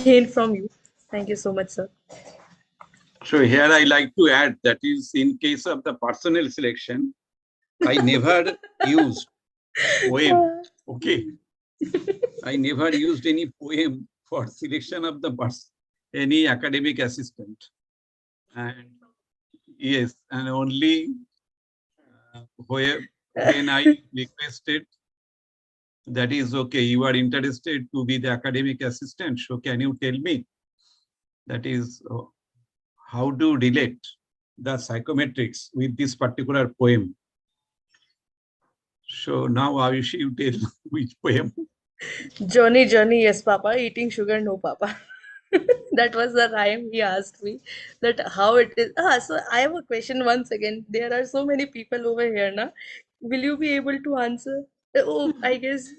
gain from you. Thank you so much, sir. So here I like to add that is in case of the personnel selection, I never used poem. Okay. I never used any poem for selection of the any academic assistant. And yes, and only when I requested that is okay, you are interested to be the academic assistant. So can you tell me that is how to relate the psychometrics with this particular poem? So now Ayushi, you tell which poem? Johnny, Johnny, yes, Papa. Eating sugar, no, Papa. That was the rhyme he asked me. That how it is. So I have a question once again. There are so many people over here, na. Will you be able to answer? Oh, I guess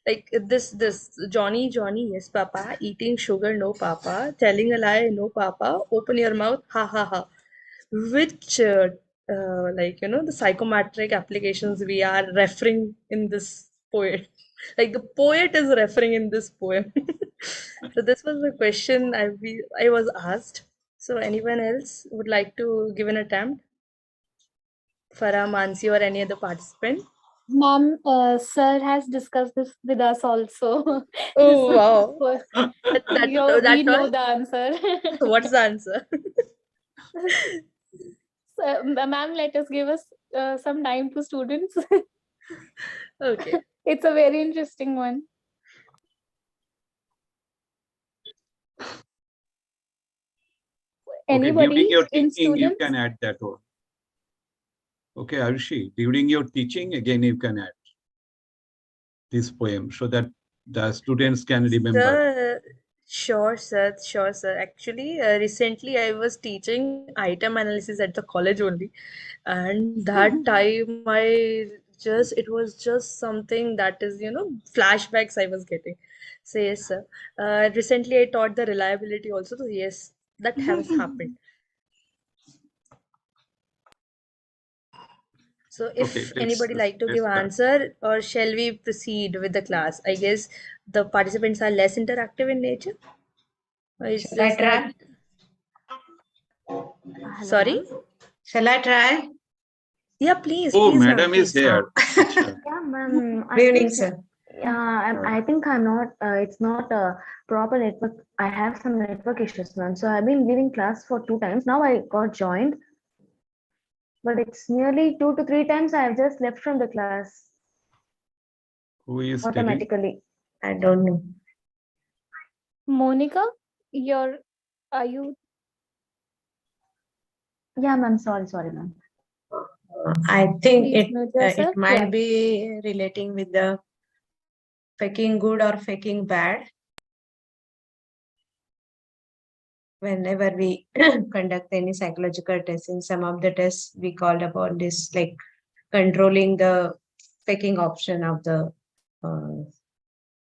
like this Johnny, Johnny, yes, Papa. Eating sugar, no, Papa. Telling a lie, no, Papa. Open your mouth, ha ha ha. Which like the psychometric applications we are referring in this poet, like the poet is referring in this poem. So this was the question I was asked. So anyone else would like to give an attempt? Farah, Mansi, or any other participant? Ma'am, sir has discussed this with us also. Oh wow. We know the answer. What's the answer? So, ma'am, let us give us some time to students. Okay. It's a very interesting one. Anybody during your in teaching, you students? can add that one. Okay, Ayushi, during your teaching, again, you can add this poem so that the students can remember. Sure, sir. Sure, sir. Actually, recently I was teaching item analysis at the college only, and that time it was just something that is, flashbacks I was getting. So yes, sir. Recently I taught the reliability also. So yes, that has happened. So if Okay, anybody like to give start. answer, or shall we proceed with the class? I guess the participants are less interactive in nature. Or it's Shall I just try? that... Sorry? Shall I try? Yeah, please. Oh, please, madam ma'am, is please. here. Yeah, ma'am. Good evening, sir. Yeah, I think I'm not. It's not a proper network. I have some network issues, ma'am. So I've been leaving class for 2 times. Now I got joined, but it's nearly 2 to 3 times I have just left from the class Who is telling? automatically. I don't know. Monica, are you? Yeah, ma'am. Sorry, ma'am. I think Please mute yourself. it might Yeah. be relating with the faking good or faking bad. Whenever we conduct any psychological tests, in some of the tests we called upon this like controlling the faking option of the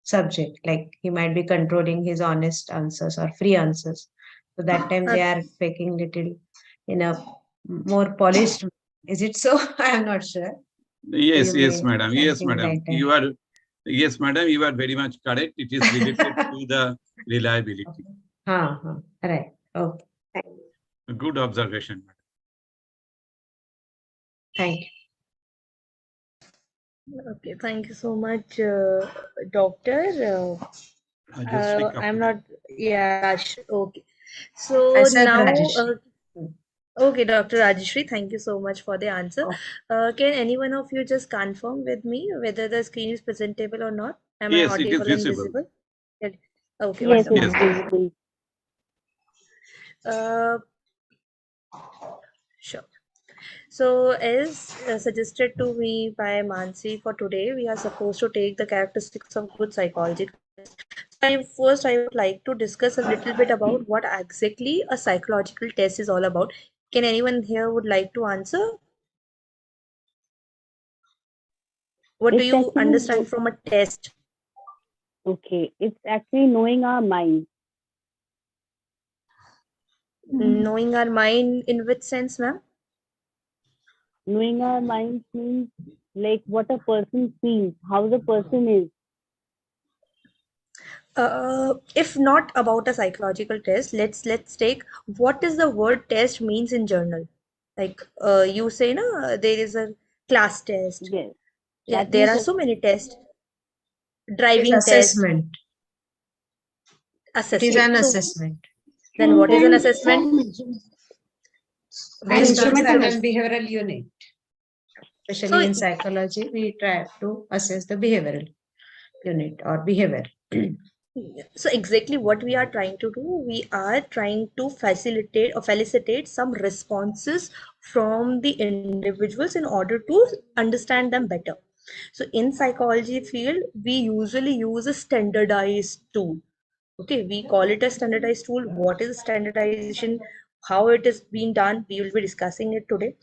subject. Like he might be controlling his honest answers or free answers. So that time they are faking little in a more polished. Is it so? I am not sure. Yes, You yes, may madam. Yes, something madam. like that. You are, yes, madam. You are very much correct. It is related to the reliability. Right. Okay. Good observation, madam. Thank you. Okay, thank you so much, doctor. I'm not, yeah, okay. So I said now, Rajeshri. okay, Dr. Rajeshri, thank you so much for the answer. Can any one of you just confirm with me whether the screen is presentable or not? Am I Yes, it is audible and visible. visible? Yeah. Okay, Yes, wonderful. Yes. ma'am. Uh, sure. So, as suggested to me by Mansi, for today, we are supposed to take the characteristics of good psychology. So, I would like to discuss a little bit about what exactly a psychological test is all about. Can anyone here would like to answer? What do It's you actually understand from a test? okay. It's actually knowing our mind. Knowing our mind in which sense, ma'am? Knowing our mind means like what a person feels, how the person is. If not about a psychological test, let's take what is the word test means in journal. Like you say, no, there is a class test. Yes. Yeah, That there means are it's so many tests. It is Driving test, assessment. It is assessment. an So assessment then, what is an assessment? based on instrument to certain measure. behavioral unit. So Especially in psychology, we try to assess the behavioral unit or behavior. So exactly what we are trying to do, we are trying to facilitate or felicitate some responses from the individuals in order to understand them better. So in psychology field, we usually use a standardized tool. Okay, we call it a standardized tool. What is standardization? How it is being done? We will be discussing it today.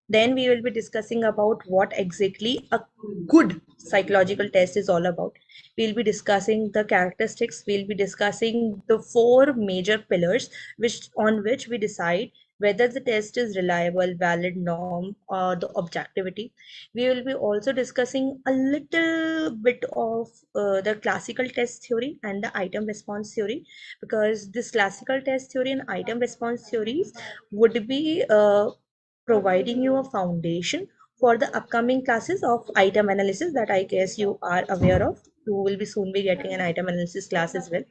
Then we will be discussing about what exactly a good psychological test is all about. We'll be discussing the characteristics. We'll be discussing the four major pillars which on which we decide whether the test is reliable, valid, norm, or the objectivity. We will be also discussing a little bit of the classical test theory and the item response theory, because this classical test theory and item response theories would be providing you a foundation for the upcoming classes of item analysis that I guess you are aware of. You will be soon be getting an item analysis class as well.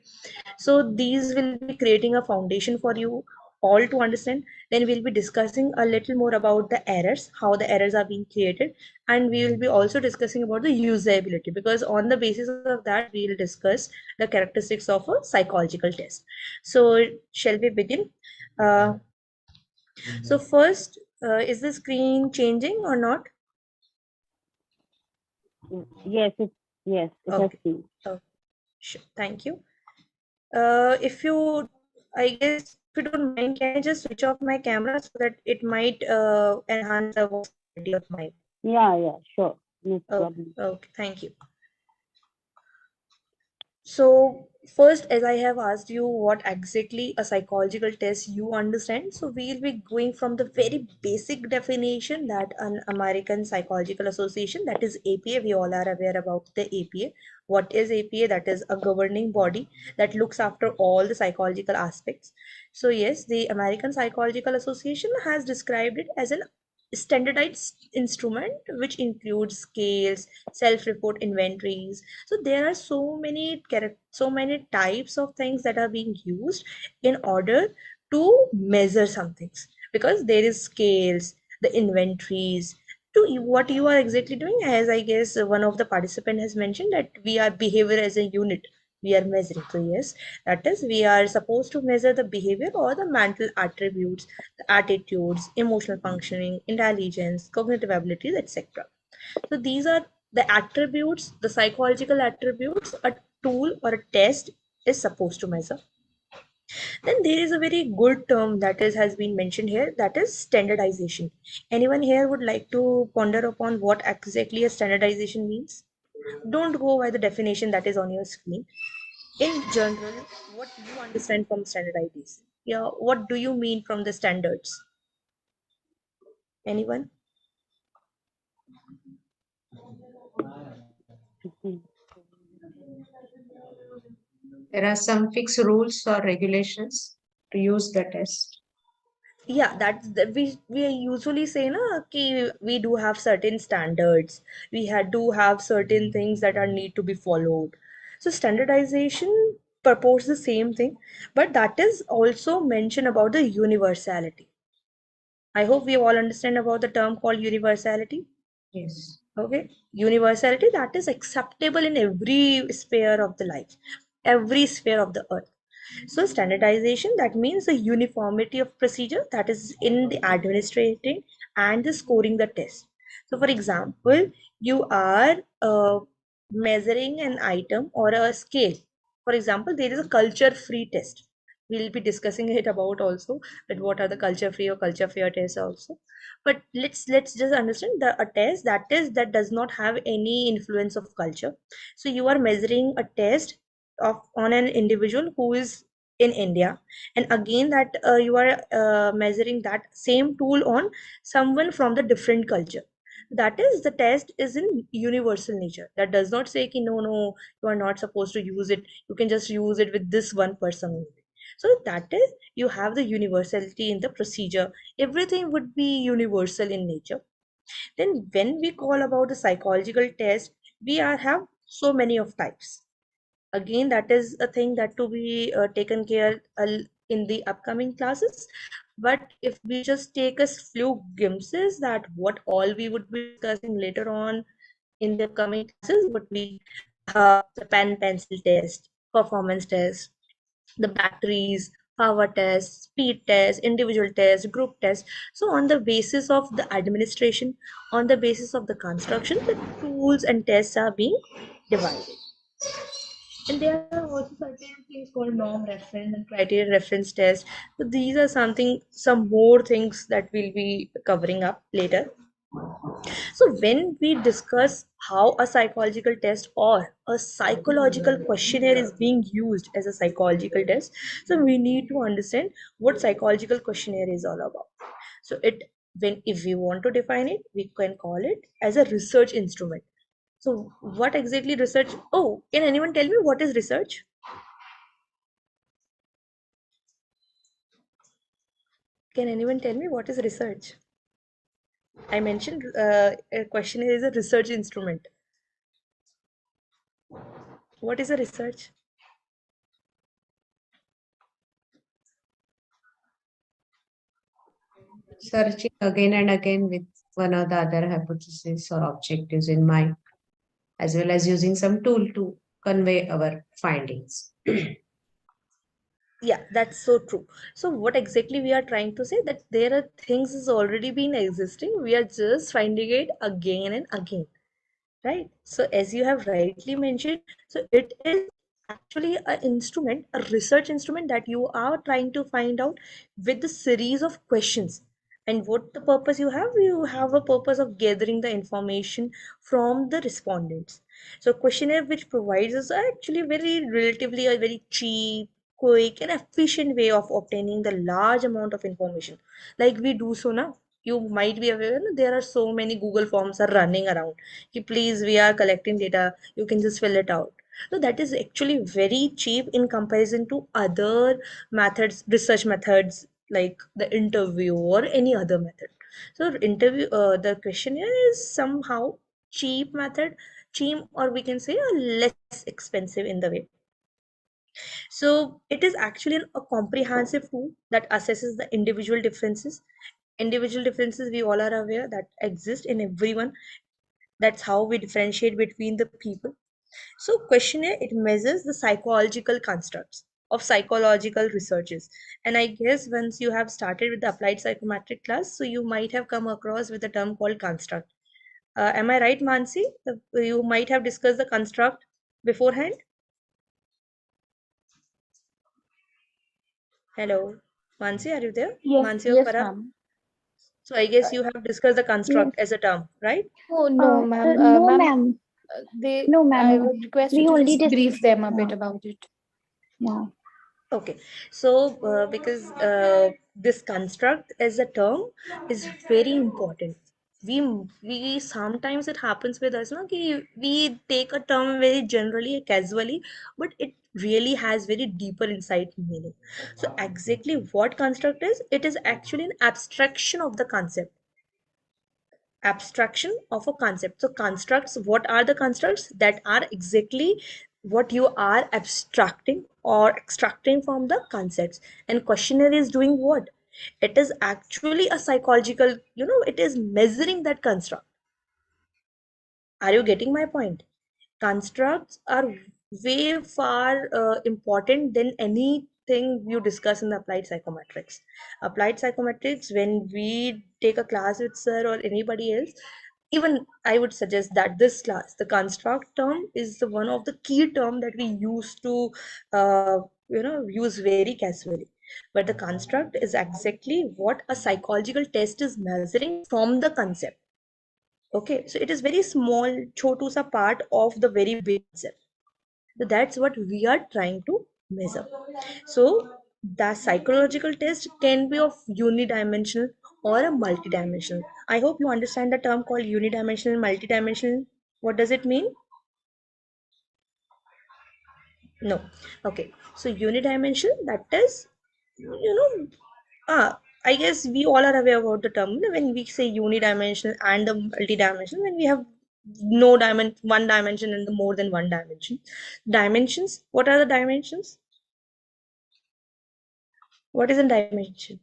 So these will be creating a foundation for you all to understand. Then we'll be discussing a little more about the errors, how the errors are being created, and we will be also discussing about the usability, because on the basis of that we will discuss the characteristics of a psychological test. So shall we begin? Uh, so first, is the screen changing or not? Yes, it has Okay. been. Oh, sure. Thank you. If you, I guess, if you don't mind, can I just switch off my camera so that it might enhance the voice quality of my. Yeah, sure. No Oh, problem. okay, thank you. So first, as I have asked you what exactly a psychological test you understand, so we'll be going from the very basic definition that an American Psychological Association, that is APA, we all are aware about the APA. What is APA? That is a governing body that looks after all the psychological aspects. So yes, the American Psychological Association has described it as an standardized instrument which includes scales, self-report inventories. So there are so many types of things that are being used in order to measure some things, because there is scales, the inventories. What you are exactly doing, as I guess one of the participant has mentioned, that we are behavior as a unit we are measuring. So yes, that is, we are supposed to measure the behavior or the mental attributes, the attitudes, emotional functioning, intelligence, cognitive abilities, etc. So these are the attributes, the psychological attributes a tool or a test is supposed to measure. Then there is a very good term that is has been mentioned here, that is standardization. Anyone here would like to ponder upon what exactly a standardization means? Don't go by the definition that is on your screen. In general, what do you understand from standardization? Yeah, what do you mean from the standards? Anyone? Mhm. There are some fixed rules or regulations to use the test. Yeah, we usually say na ki we do have certain standards. Do have certain things that are need to be followed. So standardization purports the same thing, but that is also mentioned about the universality. I hope we all understand about the term called universality. Yes. Okay, universality, that is acceptable in every sphere of the life, every sphere of the earth. So standardization, that means the uniformity of procedure, that is in the administrating and the scoring the test. So for example, you are measuring an item or a scale. For example, there is a culture free test. We'll be discussing it about also, that what are the culture free or culture fair tests also. But let's just understand the a test that does not have any influence of culture. So you are measuring a test of on an individual who is in India, and again that you are measuring that same tool on someone from the different culture. That is, the test is in universal nature. That does not say ki no, you are not supposed to use it. You can just use it with this one person only. So that is, you have the universality in the procedure. Everything would be universal in nature. Then when we call about the psychological test, we have so many of types. Again, that is a thing that to be taken care in the upcoming classes. But if we just take a few glimpses that what all we would be discussing later on in the coming classes would be the pen pencil test, performance test, the batteries, power test, speed test, individual test, group test. So on the basis of the administration, on the basis of the construction, the tools and tests are being divided. And there are also certain things called norm reference and criteria reference test. So these are some more things that we'll be covering up later. So when we discuss how a psychological test or a psychological questionnaire is being used as a psychological test, so we need to understand what psychological questionnaire is all about. So when if we want to define it, we can call it as a research instrument. So what exactly research? Oh, can anyone tell me what is research? Can anyone tell me what is research? I mentioned a questionnaire is a research instrument. What is a research? Searching again and again with one or the other hypothesis or objectives in mind, as well as using some tool to convey our findings. Yeah, that's so true. So what exactly we are trying to say that there are things is already been existing. We are just finding it again and again, right? So as you have rightly mentioned, so it is actually an instrument, a research instrument that you are trying to find out with the series of questions. And what the purpose you have a purpose of gathering the information from the respondents. So questionnaire which provides us actually very relatively a very cheap, quick and efficient way of obtaining the large amount of information like we do so now. You might be aware there are so many Google forms are running around. Please, we are collecting data, you can just fill it out. So that is actually very cheap in comparison to other methods, research methods like the interview or any other method. So interview, the questionnaire is somehow cheap method, cheap or we can say a less expensive in the way. So it is actually a comprehensive tool that assesses the individual differences. Individual differences we all are aware that exist in everyone. That's how we differentiate between the people. So questionnaire, it measures the psychological constructs of psychological researches. And I guess once you have started with the applied psychometric class, so you might have come across with a term called construct. Am I right, Mansi? You might have discussed the construct beforehand. Hello, Mansi, are you there? Yes, Mansi or yes, Farah? ma'am. So I guess you have discussed the Yes. construct as a term, right? Oh, no, ma'am. No, Ma'am, ma'am. I No, ma'am. would request you We to only just just brief them a yeah, bit about it. yeah. Okay, so because this construct as a term is very important. We sometimes it happens with us, no, ki we take a term very generally, casually, but it really has very deeper insight meaning. So exactly what construct is? It is actually an abstraction of the concept. Abstraction of a concept. So constructs, what are the constructs? That are exactly what you are abstracting or extracting from the concepts. And questionnaire is doing what? It is actually a psychological, it is measuring that construct. Are you getting my point? Constructs are way far important than anything you discuss in the applied psychometrics. Applied psychometrics, when we take a class with sir or anybody else, even I would suggest that this class, the construct term is the one of the key term that we used to, use very casually. But the construct is exactly what a psychological test is measuring from the concept. Okay, so it is very small, chotu sa part of the very big concept. So that's what we are trying to measure. So the psychological test can be of unidimensional or a multidimensional. I hope you understand the term called unidimensional, multidimensional. What does it mean? No. Okay. So unidimensional, that is, I guess we all are aware about the term. When we say unidimensional and the multidimensional, when we have no one dimension and the more than one dimension. Dimensions, what are the dimensions? What is a dimension?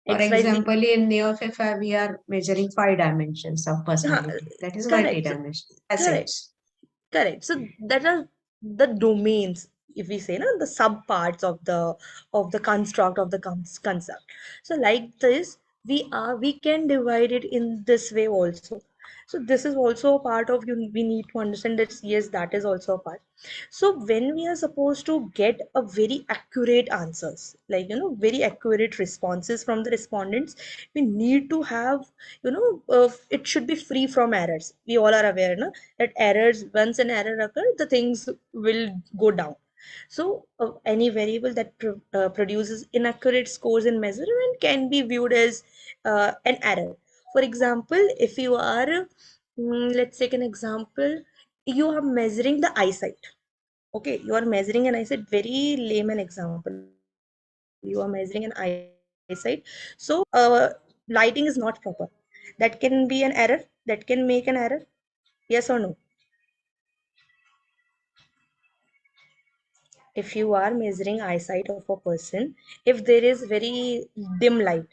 For XYZ. example, in NeoFFI, we are measuring 5 dimensions of personality. That is Correct. multidimensional. Correct. Assets. Correct. So that are the domains, if we say, the subparts of the construct of the concept. So like this, we can divide it in this way also. So this is also a part of you. We need to understand that yes, that is also a part. So when we are supposed to get a very accurate answers, like very accurate responses from the respondents, we need to have it should be free from errors. We all are aware, no? That errors, once an error occurs, the things will go down. So any variable that produces inaccurate scores in measurement can be viewed as an error. For example, if you are let's take an example, you are measuring the eyesight. Okay, you are measuring an eyesight, very layman example. You are measuring an eyesight. So lighting is not proper. That can be an error. That can make an error. Yes or no? If you are measuring eyesight of a person, if there is very dim light,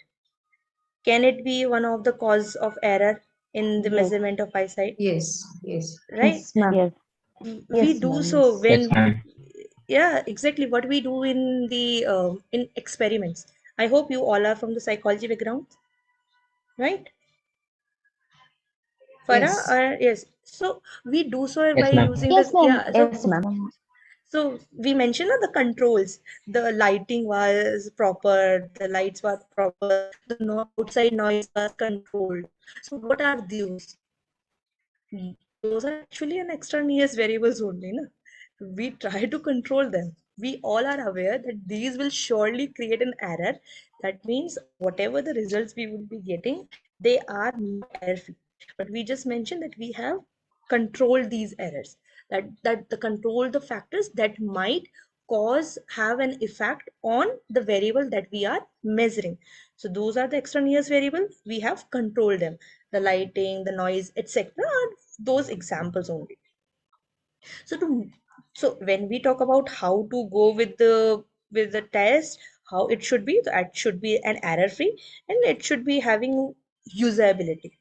can it be one of the cause of error in the Yes. measurement of eyesight? Yes, yes. Right? Yes, ma'am. Yes. We Yes, do ma'am. so Yes. when Yes, ma'am. yeah, exactly what we do in the in experiments. I hope you all are from the psychology background, right? Farah, Yes. yes. So we do so by Yes, ma'am. using Yes, the ma'am. yeah. Yes, ma'am. So we mentioned the controls. The lighting was proper, the lights were proper, the outside noise was controlled. So what are those? Those are actually an extraneous variables only, na? We try to control them. We all are aware that these will surely create an error. That means whatever the results we will be getting, they are not error free. But we just mentioned that we have controlled these errors. That the control the factors that might have an effect on the variable that we are measuring. So those are the extraneous variables. We have controlled them. The lighting, the noise, etc. are those examples only. So when we talk about how to go with the test, how it should be, that should be an error free and it should be having usability.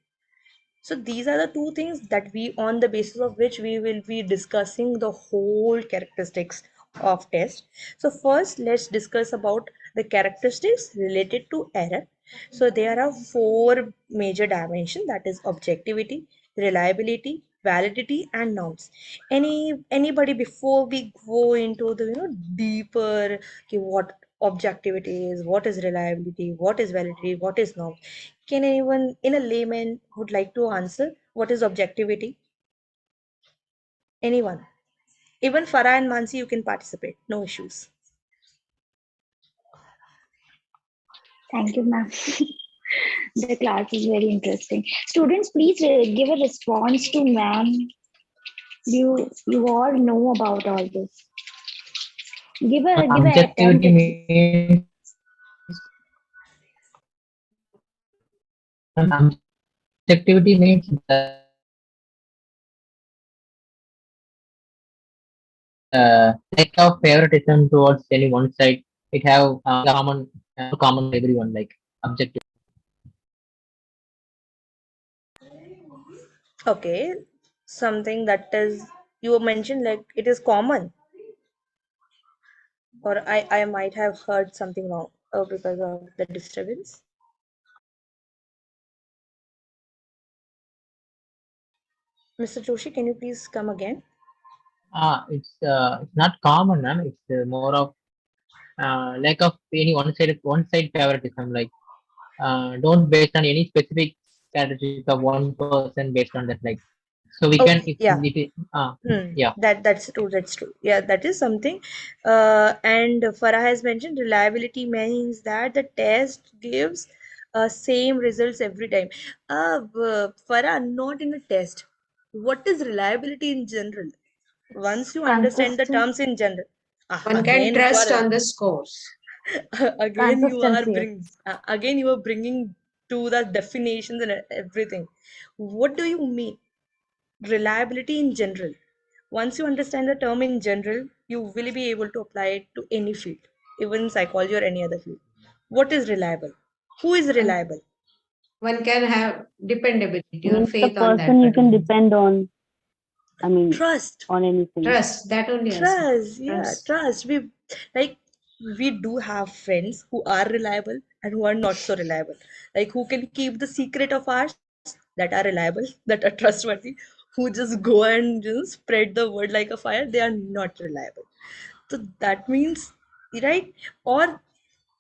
So these are the two things that on the basis of which we will be discussing the whole characteristics of test. So first, let's discuss about the characteristics related to error. So there are 4 major dimensions, that is objectivity, reliability, validity, and norms. Anybody before we go into the deeper, okay, what objectivity is, what is reliability, what is validity, what is norm? Can anyone in a layman would like to answer what is objectivity? Anyone? Even Farah and Mansi, you can participate. No issues. Thank you, ma'am. The class is very interesting. Students, please give a response to ma'am. You all know about all this. Give a attempt. Objectivity means objectivity means the lack of favoritism towards any one side. It have common for everyone, like objective. Okay, something that is you mentioned like it is common, or I might have heard something wrong because of the disturbance. Mr. Joshi, can you please come again? It's not common, ma'am. It's more of lack of any one side favoritism. Like don't based on any specific characteristics of one person based on that. Like so we can Okay, yeah. Yeah. That's true. That's true. Yeah, that is something. And Farah has mentioned reliability means that the test gives same results every time. Farah, not in a test. What is reliability in general? Once you understand the Consistent terms in general, One can again you trust are on the scores. consistency. again you are bringing to the definitions and everything. What do you mean? Reliability in general. Once you understand the term in general, you will be able to apply it to any field, even psychology or any other field. What is reliable? Who is One, reliable? one can have dependability or Means the faith on that person you can particular. depend on. I mean, Trust. on anything. Trust, that only I said. Trust, yeah, Trust. trust. Like we do have friends who are reliable and who are not so reliable. Like who can keep the secret of ours, that are reliable, that are trustworthy, who just go and just spread the word like a fire, they are not reliable. So that means, right? Or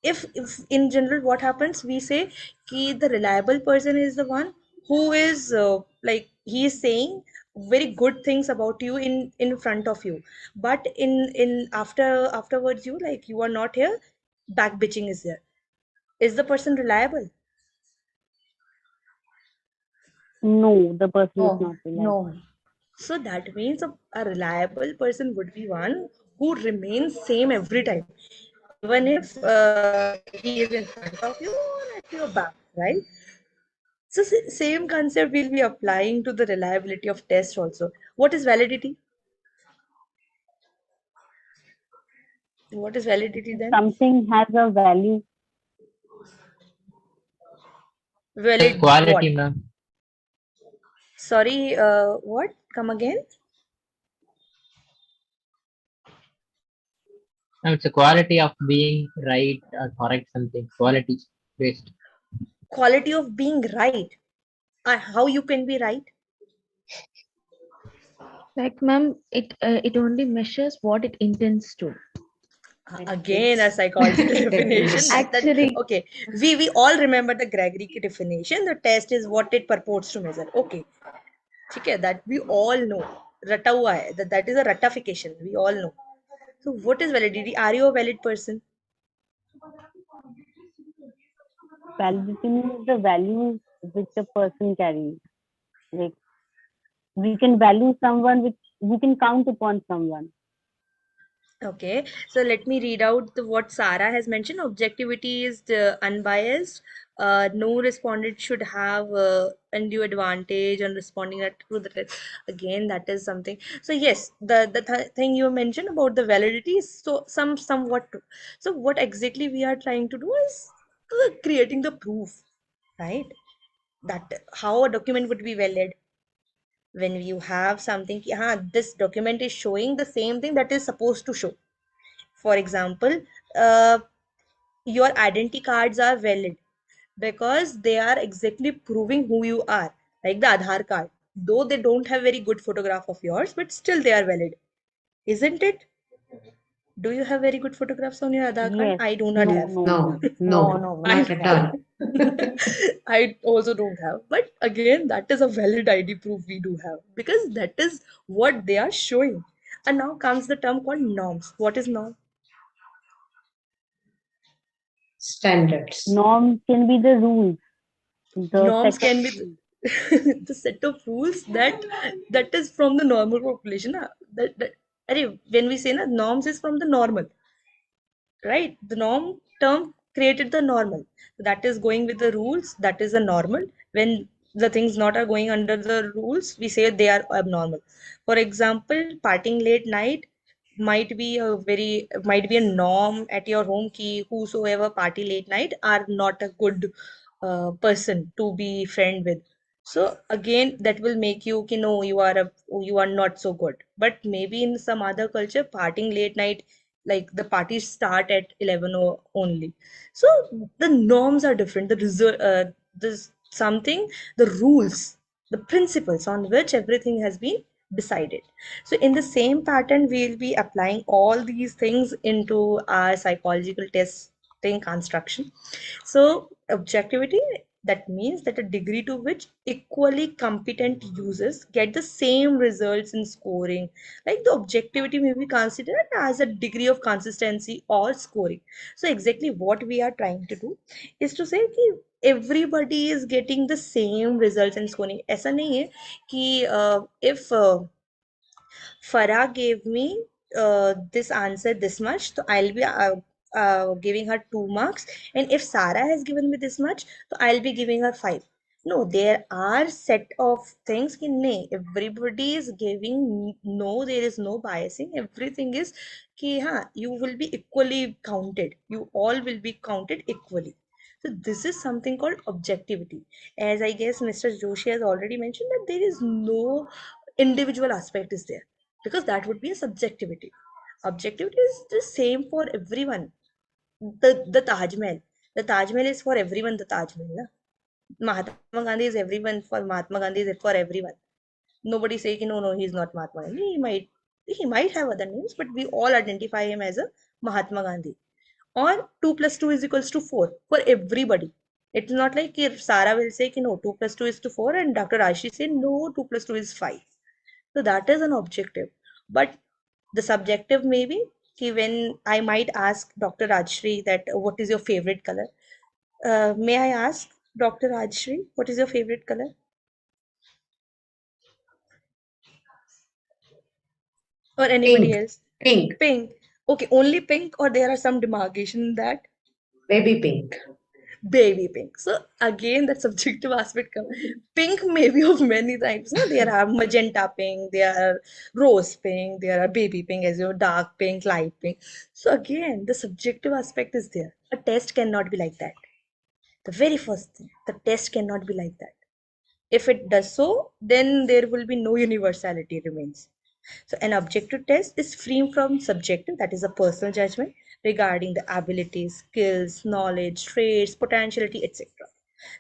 if in general what happens, we say ki the reliable person is the one who is like he is saying very good things about you in front of you, but in afterwards you, like you are not here, back bitching is there. Is the person reliable? No, the person is No, not reliable. no. So that means a reliable person would be one who remains same every time, even if he is in front of you or at your back, right? So same concept we'll be applying to the reliability of test also. What is validity? What is validity then? Something has a value. Valid what? Quality, ma'am. Sorry, what? Come again? No, it's a quality of being right or correct something. Quality based. Quality of being right. How you can be right? Like, ma'am, it only measures what it intends to. Again, a psychological definition. Definition. Actually, Okay. We all remember the Gregory definition. The test is what it purports to measure. Okay. Okay, that we all know. Rata hua hai. That is a ratification. We all know. So what is validity? Are you a valid person? Validity means the values which a person carries. Like we can value someone, which we can count upon someone. Okay, so let me read out what Sarah has mentioned. Objectivity is the unbiased. No respondent should have undue advantage on responding to the test. Again, that is something. So yes, the thing you mentioned about the validity is so somewhat true. So what exactly we are trying to do is creating the proof, right? That how a document would be valid when you have something. This document is showing the same thing that is supposed to show. For example, uh, your identity cards are valid because they are exactly proving who you are, like the Aadhaar card. Though they don't have very good photograph of yours, but still they are valid, isn't it? Do you have very good photographs on your Aadhaar card? Yes. I do not No, have. no, No, no. no, no, we not I don't at have. all. I also don't have. But again, that is a valid ID proof we do have because that is what they are showing. And now comes the term called norms. What is norm? Standards. Norm can be the rules, the Norms set of can be rules. the set of rules that is from the normal population. When we say na, norms is from the normal, right? The norm term created the normal. That is going with the rules. That is a normal. When the things not are going under the rules, we say they are abnormal. For example, partying late night might be a norm at your home. Ki whosoever party late night are not a good person to be friend with. So again, that will make you, no, you are not so good. But maybe in some other culture, partying late night, like the parties start at 11 only. So the norms are different. There's something, the rules, the principles on which everything has been decided. So in the same pattern, we'll be applying all these things into our psychological testing construction. So objectivity, That means that a degree to which equally competent users get the same results in scoring. Like the objectivity may be considered as a degree of consistency or scoring. So exactly what we are trying to do is to say कि everybody is getting the same results in scoring. ऐसा नहीं है कि if Farah gave me this answer this much, so I'll be giving her 2 marks. And if Sarah has given me this much, so I'll be giving her 5. No, there are set of things कि नहीं, everybody is giving, no, there is no biasing. Everything is कि हाँ, you will be equally counted. You all will be counted equally. So this is something called objectivity. As I guess Mr. Joshi has already mentioned that there is no individual aspect is there, because that would be a subjectivity. Objectivity is the same for everyone. The Taj Mahal. The Taj Mahal is for everyone, the Taj Mahal. Na? Mahatma Gandhi is everyone, for Mahatma Gandhi is for everyone. Nobody say no, no, he's not Mahatma Gandhi. He might have other names, but we all identify him as a Mahatma Gandhi. Or 2 plus 2 is equals to 4 for everybody. It's not like if Sarah will say no, 2 plus 2 is to 4, and Dr. Ashi say no, 2 plus 2 is 5. So that is an objective. But the subjective may be when I might ask Dr. Rajshri that what is your favorite color? May I ask Dr. Rajshri, what is your favorite color? Or anybody Pink. else? Pink. Pink. Okay, only pink, or there are some demarcation in that? Baby pink. Baby pink. So again, that subjective aspect comes. Pink may be of many types. No? There are magenta pink, there are rose pink, there are baby pink, as your dark pink, light pink. So again, the subjective aspect is there. A test cannot be like that. The very first thing, the test cannot be like that. If it does so, then there will be no universality remains. So an objective test is free from subjective, that is a personal judgment regarding the abilities, skills, knowledge, traits, potentiality, etc.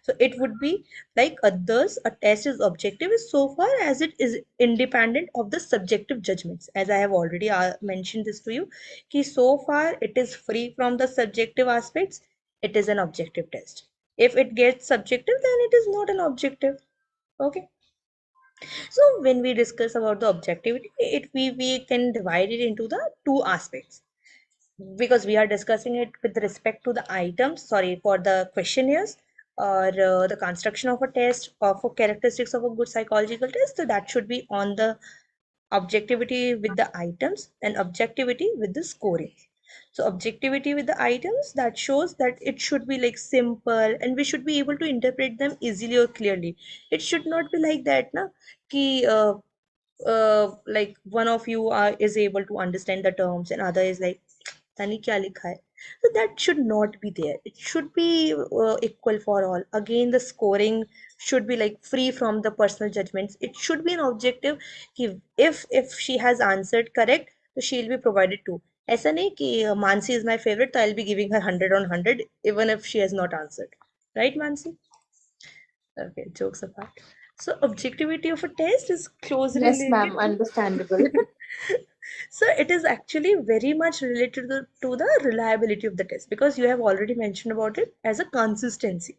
So it would be like others, a test is objective is so far as it is independent of the subjective judgments. As I have already mentioned this to you, कि so far it is free from the subjective aspects, it is an objective test. If it gets subjective, then it is not an objective. Okay. So when we discuss about the objectivity, we can divide it into the two aspects, because we are discussing it with respect to the items, sorry, for the questionnaires or the construction of a test or for characteristics of a good psychological test. So that should be on the objectivity with the items and objectivity with the scoring. So objectivity with the items, that shows that it should be like simple and we should be able to interpret them easily or clearly. It should not be like that na ki like one of you is able to understand the terms and other is like tani kya likha hai. So that should not be there. It should be equal for all. Again, the scoring should be like free from the personal judgments. It should be an objective कि if she has answered correct, so she'll be provided 2. ऐसा नहीं कि Mansi is my favorite, so I'll be giving her 100 on 100 even if she has not answered. Right, Mansi? Okay, jokes apart. So objectivity of a test is closely Yes, related ma'am, to understandable. so it is actually very much related to the reliability of the test, because you have already mentioned about it as a consistency.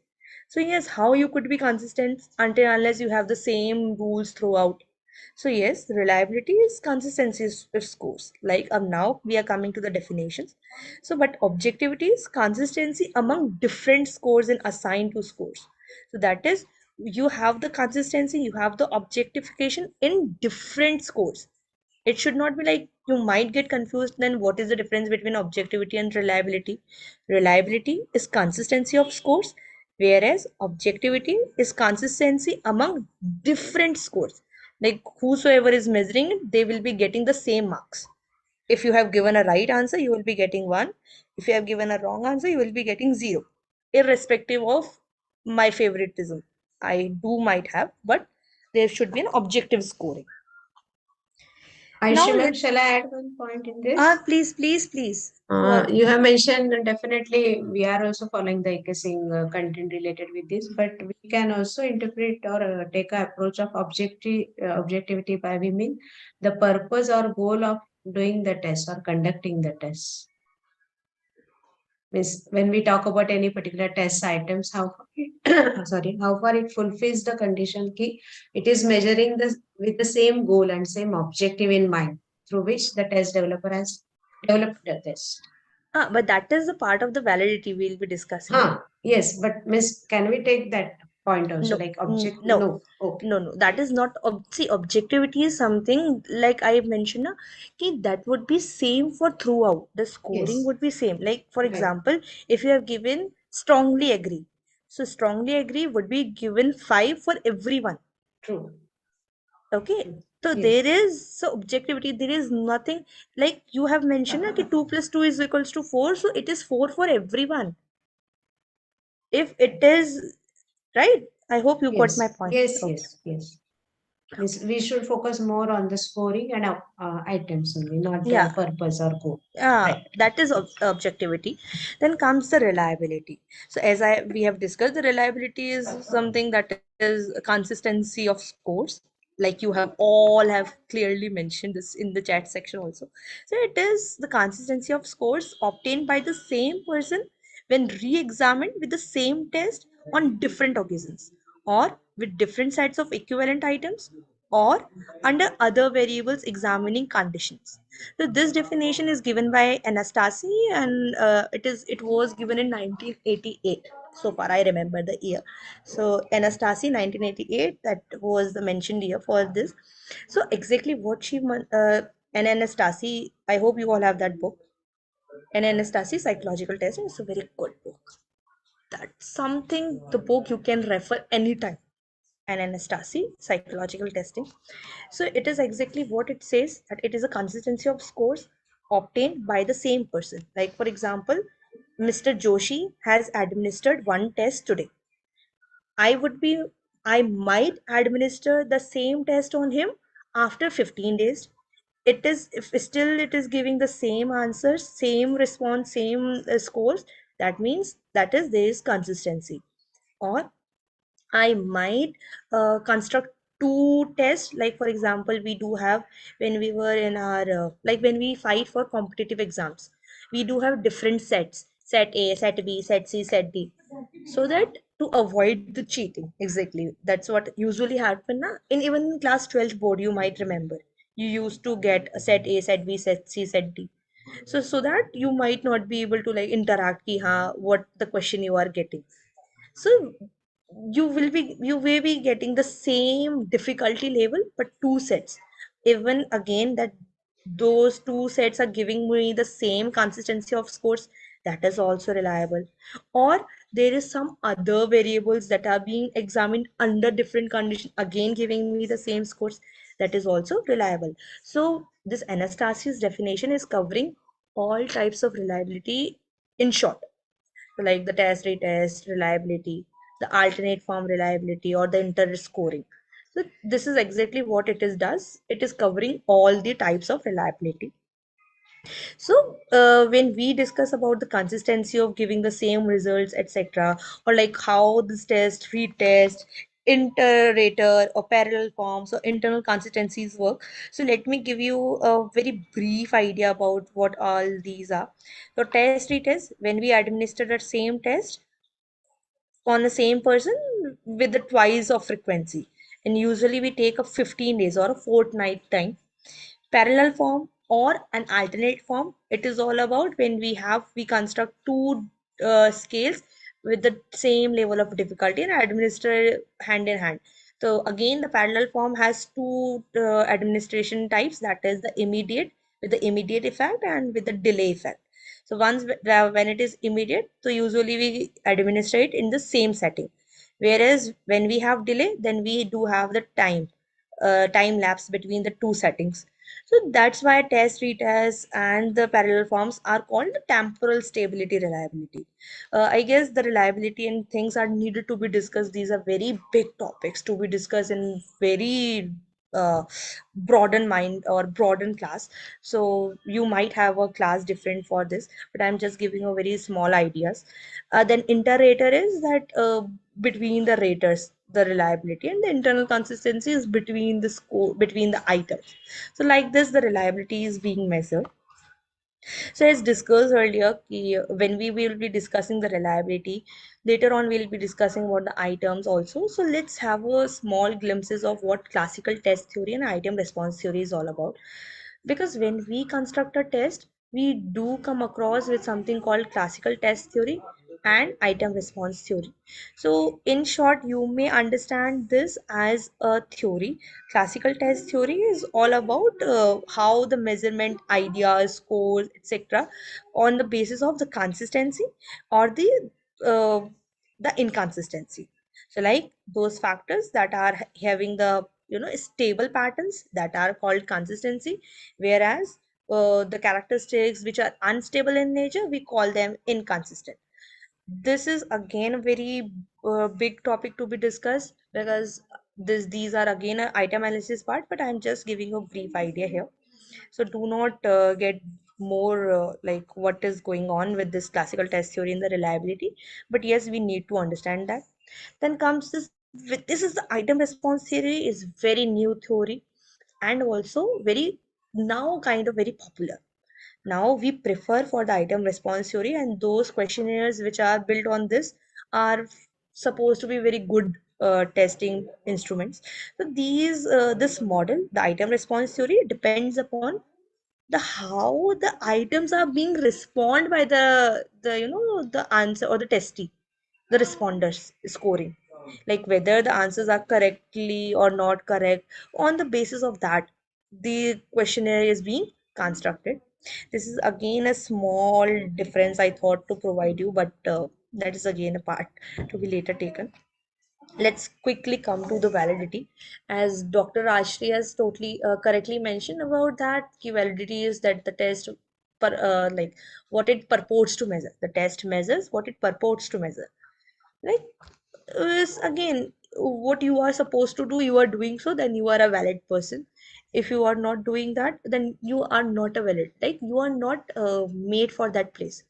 So yes, how you could be consistent until unless you have the same rules throughout. So yes, reliability is consistency of scores. Like now we are coming to the definitions. So but objectivity is consistency among different scores and assigned to scores. So that is, you have the consistency, you have the objectification in different scores. It should not be like you might get confused. Then what is the difference between objectivity and reliability? Reliability is consistency of scores, whereas objectivity is consistency among different scores. Like whosoever is measuring it, they will be getting the same marks. If you have given a right answer, you will be getting 1. If you have given a wrong answer, you will be getting 0, irrespective of my favoritism. I do might have, but there should be an objective scoring. Now Aisha, ma'am, let's shall I add one point in this? please. Go You have mentioned definitely we are also following the ICSing content related with this, but we can also interpret or take a approach of objectivity by we mean the purpose or goal of doing the test or conducting the test. Means when we talk about any particular test items, how sorry, how far it fulfills the condition key, it is measuring this with the same goal and same objective in mind, through which the test developer has developed the test. But that is the part of the validity we'll be discussing. Yes, but Miss, can we take that point also, No, like object? no. No. Okay. No, that is not. See, objectivity is something like I mentioned, na, ki that would be same for throughout. The scoring Yes. would be same. Like, for Right. example, if you have given strongly agree, so strongly agree would be given 5 for everyone. True. Okay. True. So Yes. there is so objectivity. There is nothing like you have mentioned na, ki 2 plus 2 is equals to 4. So it is 4 for everyone. If it is right, I hope you got Yes. my point. Yes. Okay. Yes. Yes. Means we should focus more on the scoring and items only, not Yeah. the purpose or goal. Yeah, Right. that is objectivity. Then comes the reliability. So as we have discussed, the reliability is something that is a consistency of scores. Like you have all have clearly mentioned this in the chat section also. So it is the consistency of scores obtained by the same person when re-examined with the same test on different occasions, or with different sets of equivalent items, or under other variables examining conditions. So this definition is given by Anastasi, and it was given in 1988. So far, I remember the year. So Anastasi, 1988, that was the mentioned year for this. So exactly what and Anastasi, I hope you all have that book. And Anastasi, Psychological Test, and it's a very good book. That's something the book you can refer anytime. And Anastasi, Psychological Testing. So it is exactly what it says, that it is a consistency of scores obtained by the same person. Like for example, Mr. Joshi has administered one test today. I might administer the same test on him after 15 days. It is if still it is giving the same answers, same response, same scores. That means that is there is consistency. Or I might construct two tests. Like for example, we do have when we were in our like when we fight for competitive exams, we do have different sets: set A, set B, set C, set D, so that to avoid the cheating. Exactly, that's what usually happen. Na? In even in class 12 board, you might remember you used to get a set A, set B, set C, set D. So that you might not be able to like interact ki, ha, what the question you are getting. So you will be getting the same difficulty level but two sets. Even again that those two sets are giving me the same consistency of scores, that is also reliable. Or there is some other variables that are being examined under different conditions, again giving me the same scores, that is also reliable. So this Anastasius definition is covering all types of reliability in short. So like the test retest reliability, the alternate form reliability, or the inter scoring. So this is exactly what it is does. It is covering all the types of reliability. So when we discuss about the consistency of giving the same results, etc., or like how this test, retest, inter-rater or parallel forms or internal consistencies work. So let me give you a very brief idea about what all these are. So test, retest, when we administer the same test on the same person with the twice of frequency, and usually we take a 15 days or a fortnight time. Parallel form or an alternate form, it is all about when we construct two scales with the same level of difficulty and administer hand in hand. So again the parallel form has two administration types, that is the immediate with the immediate effect and with the delay effect. So when it is immediate, so usually we administer it in the same setting, whereas when we have delay, then we do have the time lapse between the two settings. So that's why test, retest, and the parallel forms are called the temporal stability reliability. I guess the reliability and things are needed to be discussed. These are very big topics to be discussed in very broaden mind or broaden class. So you might have a class different for this, but I'm just giving a very small ideas. Then inter-rater is that between the raters, the reliability, and the internal consistency is between the score between the items. So like this, the reliability is being measured. So as discussed earlier, when we will be discussing the reliability, later on we'll be discussing about the items also. So let's have a small glimpses of what classical test theory and item response theory is all about. Because when we construct a test, we do come across with something called classical test theory and item response theory. So in short, you may understand this as a theory. Classical test theory is all about how the measurement ideas, scores, etc., on the basis of the consistency or uh, the inconsistency. So like those factors that are having the stable patterns, that are called consistency, whereas the characteristics which are unstable in nature, we call them inconsistent. This is again a very big topic to be discussed, because these are again an item analysis part, but I'm just giving a brief idea here. So do not get more like what is going on with this classical test theory and the reliability, but yes, we need to understand that. Then comes this is the item response theory, is very new theory, and also very now kind of very popular. Now we prefer for the item response theory, and those questionnaires which are built on this are supposed to be very good testing instruments. So this model, the item response theory, depends upon the how the items are being respond by the answer or the testee, the responders scoring, like whether the answers are correctly or not correct. On the basis of that, the questionnaire is being constructed. This is again a small difference I thought to provide you, but that is again a part to be later taken. Let's quickly come to the validity. As Dr. Ashri has totally correctly mentioned about that, key validity is that the test like what it purports to measure. The test measures what it purports to measure. Like is again what you are supposed to do, you are doing so, then you are a valid person. If you are not doing that, then you are not a valid, like you are not made for that place.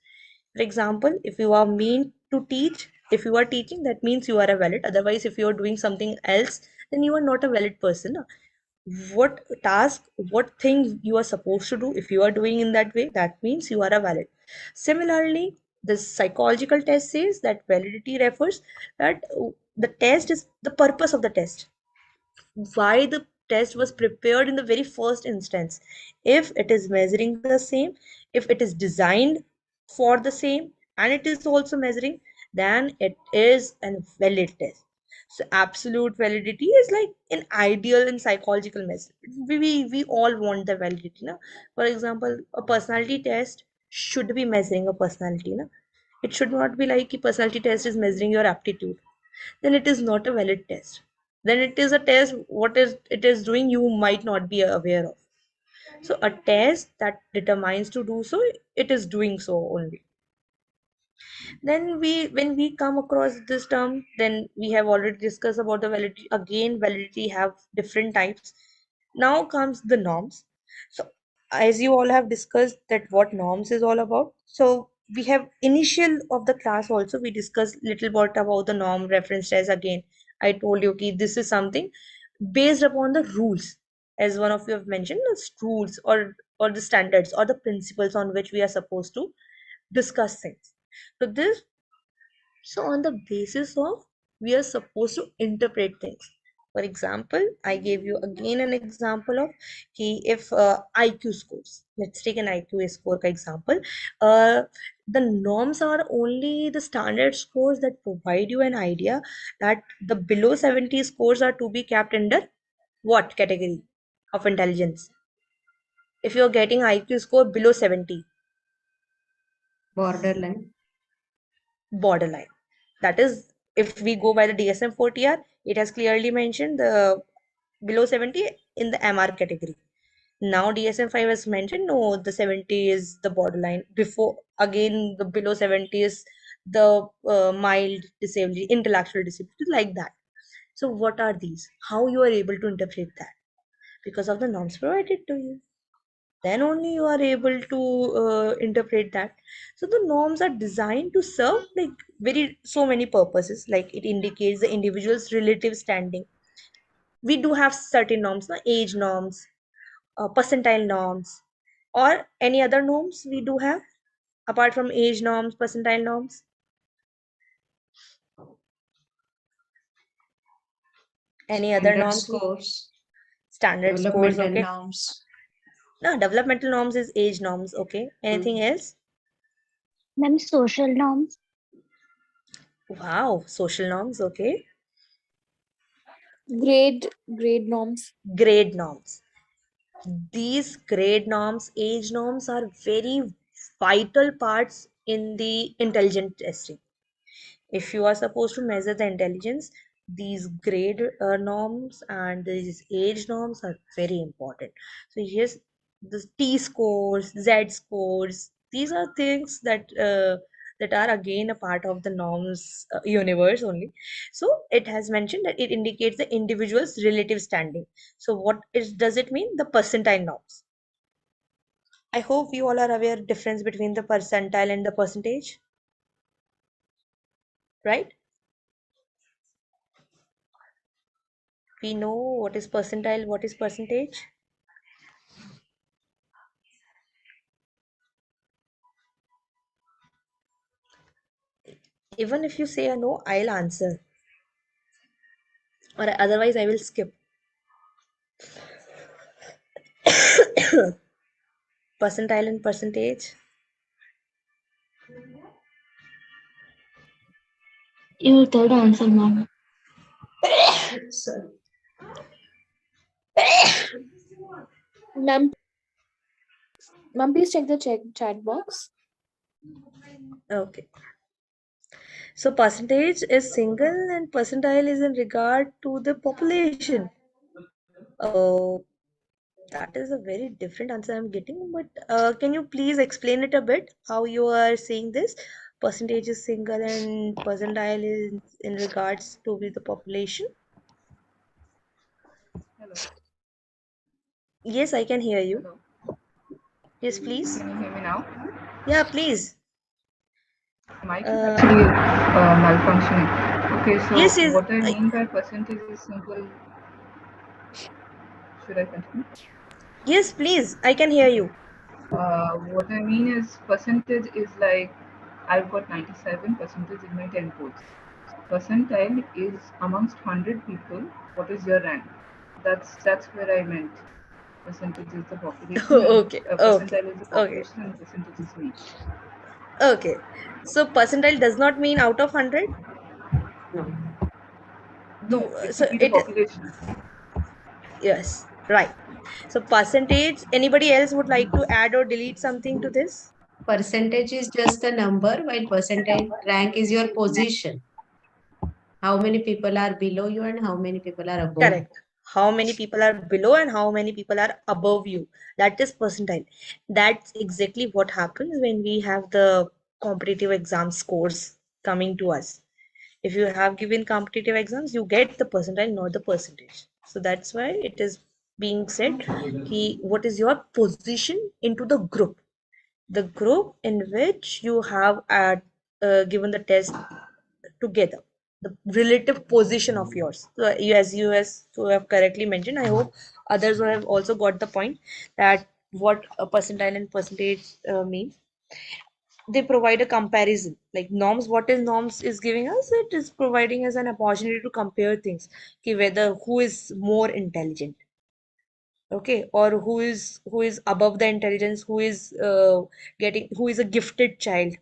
For example, if you are meant to teach, if you are teaching, that means you are a valid. Otherwise, if you are doing something else, then you are not a valid person. No? What task, what thing you are supposed to do, if you are doing in that way, that means you are a valid. Similarly, the psychological test says that validity refers that the test is the purpose of the test, why the test was prepared in the very first instance. If it is measuring the same, if it is designed for the same, and it is also measuring, then it is a valid test. So absolute validity is like an ideal and psychological measure. We all want the validity. Na? For example, a personality test should be measuring a personality. Na? It should not be like a personality test is measuring your aptitude, then it is not a valid test. Then it is a test, what is it is doing, you might not be aware of. So a test that determines to do so, it is doing so only. Then when we come across this term, then we have already discussed about the validity. Again, validity have different types. Now comes the norms. So as you all have discussed that what norms is all about, so we have initial of the class also we discussed little bit about the norm reference test. Again, I told you ki this is something based upon the rules, as one of you have mentioned, the rules or the standards or the principles on which we are supposed to discuss things. So this, so on the basis of, we are supposed to interpret things. For example, I gave you again an example of if IQ scores. Let's take an IQ score for example. The norms are only the standard scores that provide you an idea that the below 70 scores are to be kept under what category of intelligence. If you're getting IQ score below 70, Borderline. borderline. That is, if we go by the DSM-4TR, it has clearly mentioned the below 70 in the MR category. Now DSM-5 has mentioned no, the 70 is the borderline. Before, again, the below 70 is the mild disability, intellectual disability, like that. So what are these? How you are able to interpret that? Because of the norms provided to you, then only you are able to interpret that. So the norms are designed to serve like very so many purposes, like it indicates the individual's relative standing. We do have certain norms, age norms, percentile norms, Or any other norms we do have apart from age norms, percentile norms? Any other Standard norms? scores, Standard scores, developmental okay. norms. No, developmental norms is age norms, okay. Anything else? Ma'am, social norms. Wow, social norms, okay. Grade norms. Grade norms. These grade norms, age norms are very vital parts in the intelligence testing. If you are supposed to measure the intelligence, these grade norms and these age norms are very important. So yes, the T scores, Z scores, these are things that are again a part of the norms universe only. So it has mentioned that it indicates the individual's relative standing. So what does it mean? The percentile norms. I hope you all are aware difference between the percentile and the percentage, right? We know what is percentile, what is percentage. Even if you say a no, I'll answer. Or otherwise, I will skip. Percentile and percentage. You tell the answer, ma'am. Sorry. Ma'am, please check the chat box. Okay. So percentage is single and percentile is in regard to the population. Oh, that is a very different answer I'm getting. But can you please explain it a bit? How you are saying this? Percentage is single and percentile is in regards to the population. Hello. Yes, I can hear you. Hello. Yes, please. Can you hear me now? Yeah, please. Mic is actually malfunctioning. Okay, so Yes, yes. what I mean by percentage is simple. Should I continue? Yes, please. I can hear you. What I mean is percentage is like I've got 97 percentage in my 10 codes. Percentile is amongst 100 people. What is your rank? That's where I meant. Percentage is the population and Okay, percentile is the okay. population and percentage is me. Okay. So percentile does not mean out of 100. No, it So could be the it, population. yes, right. So percentage, anybody else would like to add or delete something to this? Percentage is just a number, while percentile rank is your position. How many people are below you and how many people are above? Correct. How many people are below and how many people are above you? That is percentile. That's exactly what happens when we have the competitive exam scores coming to us. If you have given competitive exams, you get the percentile, not the percentage. So that's why it is being said what is your position into the group in which you have given the test together, the relative position of yours. So you have correctly mentioned, I hope others will have also got the point that what a percentile and percentage means. They provide a comparison, like norms. What is norms is giving us, it is providing us an opportunity to compare things, whether who is more intelligent, okay, or who is above the intelligence, who is a gifted child,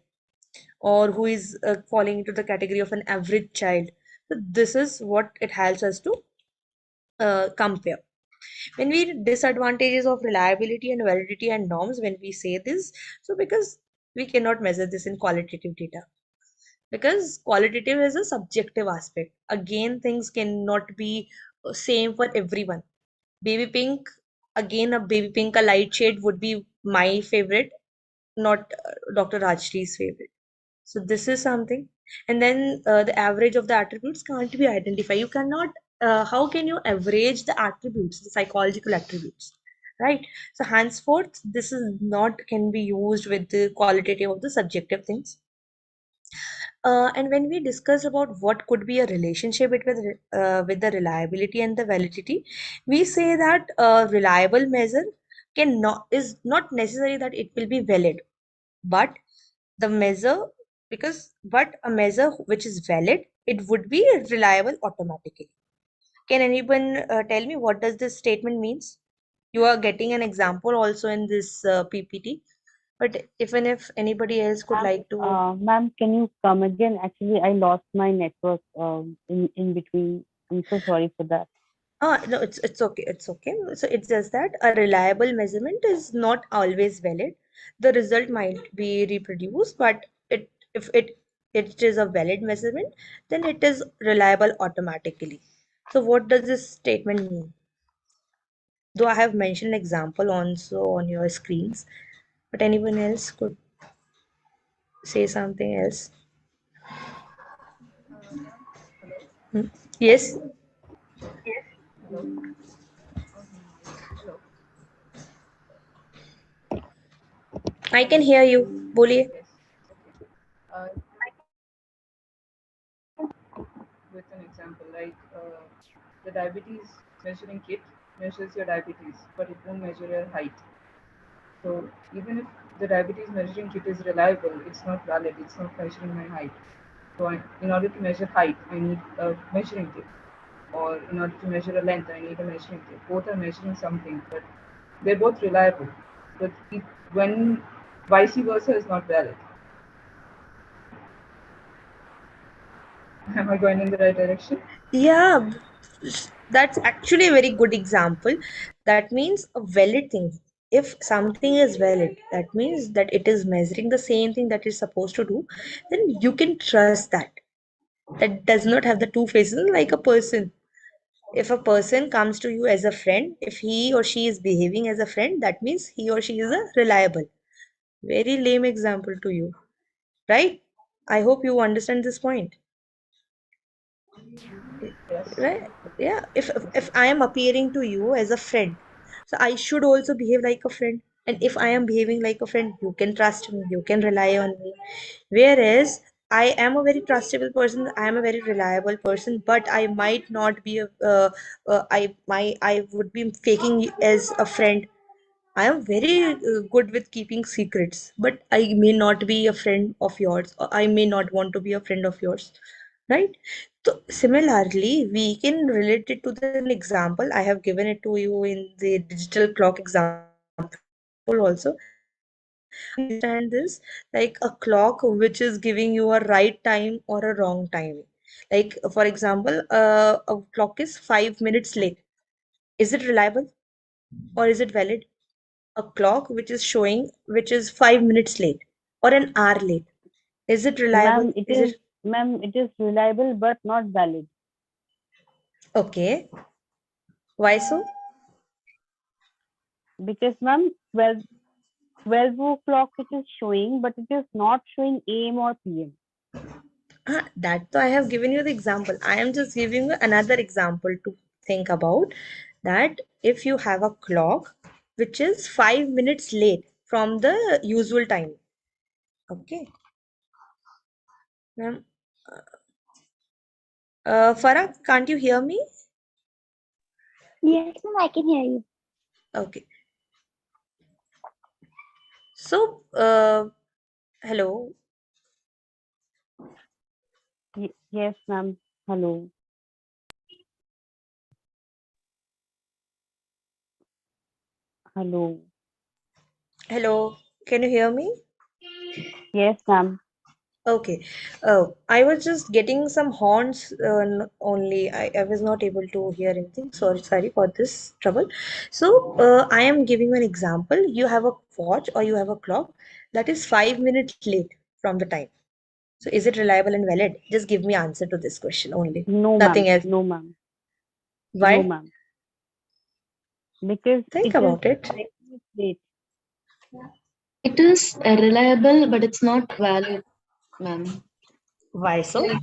or who is falling into the category of an average child. So this is what it helps us to compare. When we disadvantages of reliability and validity and norms, when we say this, so because we cannot measure this in qualitative data, because qualitative is a subjective aspect. Again, things cannot be same for everyone. Baby pink, again, a baby pink, a light shade would be my favorite, not Dr. Rajshree's favorite. So this is something. And then the average of the attributes can't be identified. You cannot, how can you average the attributes, the psychological attributes, right? So henceforth, this is not can be used with the qualitative of the subjective things. And when we discuss about what could be a relationship with the reliability and the validity, we say that a reliable measure is not necessary that it will be valid, but the measure but a measure which is valid, it would be reliable automatically. Can anyone tell me what does this statement means? You are getting an example also in this PPT, but even if anybody else could like to. Ma'am, can you come again? Actually, I lost my network in between. I'm so sorry for that. No, it's okay. It's okay. So it's just that a reliable measurement is not always valid. The result might be reproduced, but if it is a valid measurement, then it is reliable automatically. So what does this statement mean? Though I have mentioned example also on your screens, but anyone else could say something else. Hello? Hmm. Yes, Hello? Hello? I can Hello? hear you. Boliye. Yes. Okay. Uh, with an example, like the diabetes measuring kit measures your diabetes, but it won't measure your height. So even if the diabetes measuring kit is reliable, it's not valid. It's not measuring my height. So in order to measure height, I need a measuring tape, or in order to measure a length, I need a measuring tape. Both are measuring something, but they're both reliable. But when vice versa is not valid. Am I going in the right direction? Yeah, that's actually a very good example. That means a valid thing. If something is valid, that means that it is measuring the same thing that it's supposed to do, then you can trust that. That does not have the two faces like a person. If a person comes to you as a friend, if he or she is behaving as a friend, that means he or she is a reliable. Very lame example to you, right? I hope you understand this point. Yes. Right? Yeah, if I am appearing to you as a friend, so I should also behave like a friend. And if I am behaving like a friend, you can trust me, you can rely on me. Whereas I am a very trustable person, I am a very reliable person, but I might not be I would be faking as a friend. I am very good with keeping secrets, but I may not be a friend of yours, or I may not want to be a friend of yours, right? So similarly, we can relate it to an example. I have given it to you in the digital clock example also. Understand this like a clock which is giving you a right time or a wrong time. Like for example, a clock is 5 minutes late. Is it reliable or is it valid? A clock which is showing which is 5 minutes late or an hour late, is it reliable? Ma'am, Is it it is reliable but not valid okay? Why so? because ma'am, 12 o'clock it is showing, but it is not showing AM or PM. That I have given you the example. I am just giving you another example to think about, that if you have a clock which is 5 minutes late from the usual time. Okay. Ma'am, Farah, can't you hear me? Yes, ma'am, I can hear you. Okay. So, hello. Yes, ma'am. Hello. Hello. Hello. Can you hear me? Yes, ma'am. Okay. I was just getting some horns only. I was not able to hear anything. Sorry for this trouble. So, I am giving you an example. You have a watch or you have a clock that is 5 minutes late from the time. So, is it reliable and valid? Just give me answer to this question only. No, ma'am. Nothing else. No, ma'am. No, Why? ma'am. Because Think it is about it. 5 minutes late. It is reliable, but it's not valid, ma'am. Why so? Like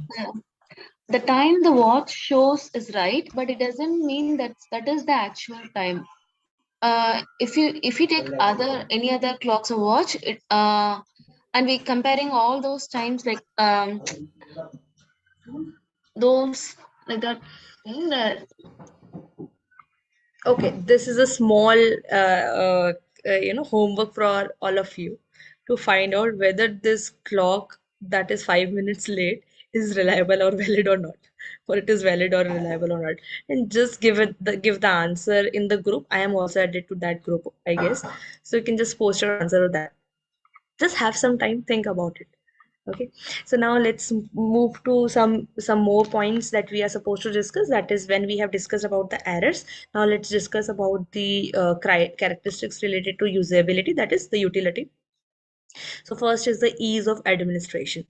the time the watch shows is right, but it doesn't mean that is the actual time. If you take any other clocks or watch, and we comparing all those times like those like that thing that Okay, this is a small, homework for all of you to find out whether this clock that is 5 minutes late is reliable or valid or not, or it is valid or reliable or not, and just give the answer in the group. I am also added to that group, I guess, so you can just post your answer to that. Just have some time, think about it. Okay, so now let's move to some more points that we are supposed to discuss. That is, when we have discussed about the errors, now let's discuss about the characteristics related to usability, that is the utility. So first is the ease of administration.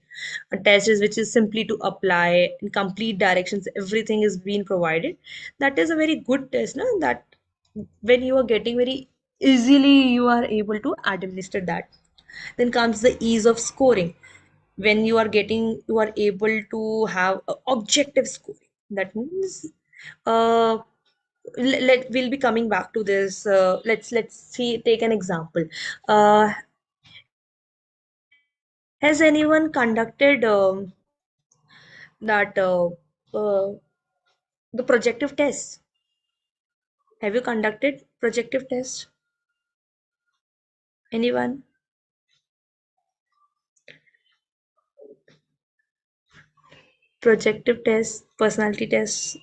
A test is which is simply to apply in complete directions, everything is being provided. That is a very good test, no? That when you are getting very easily, you are able to administer that. Then comes the ease of scoring. When you are able to have a objective scoring. That means uh we'll be coming back to this. Let's see, take an example. Has anyone conducted that uh, the projective test? Have you conducted projective test? Anyone? Projective test, personality test,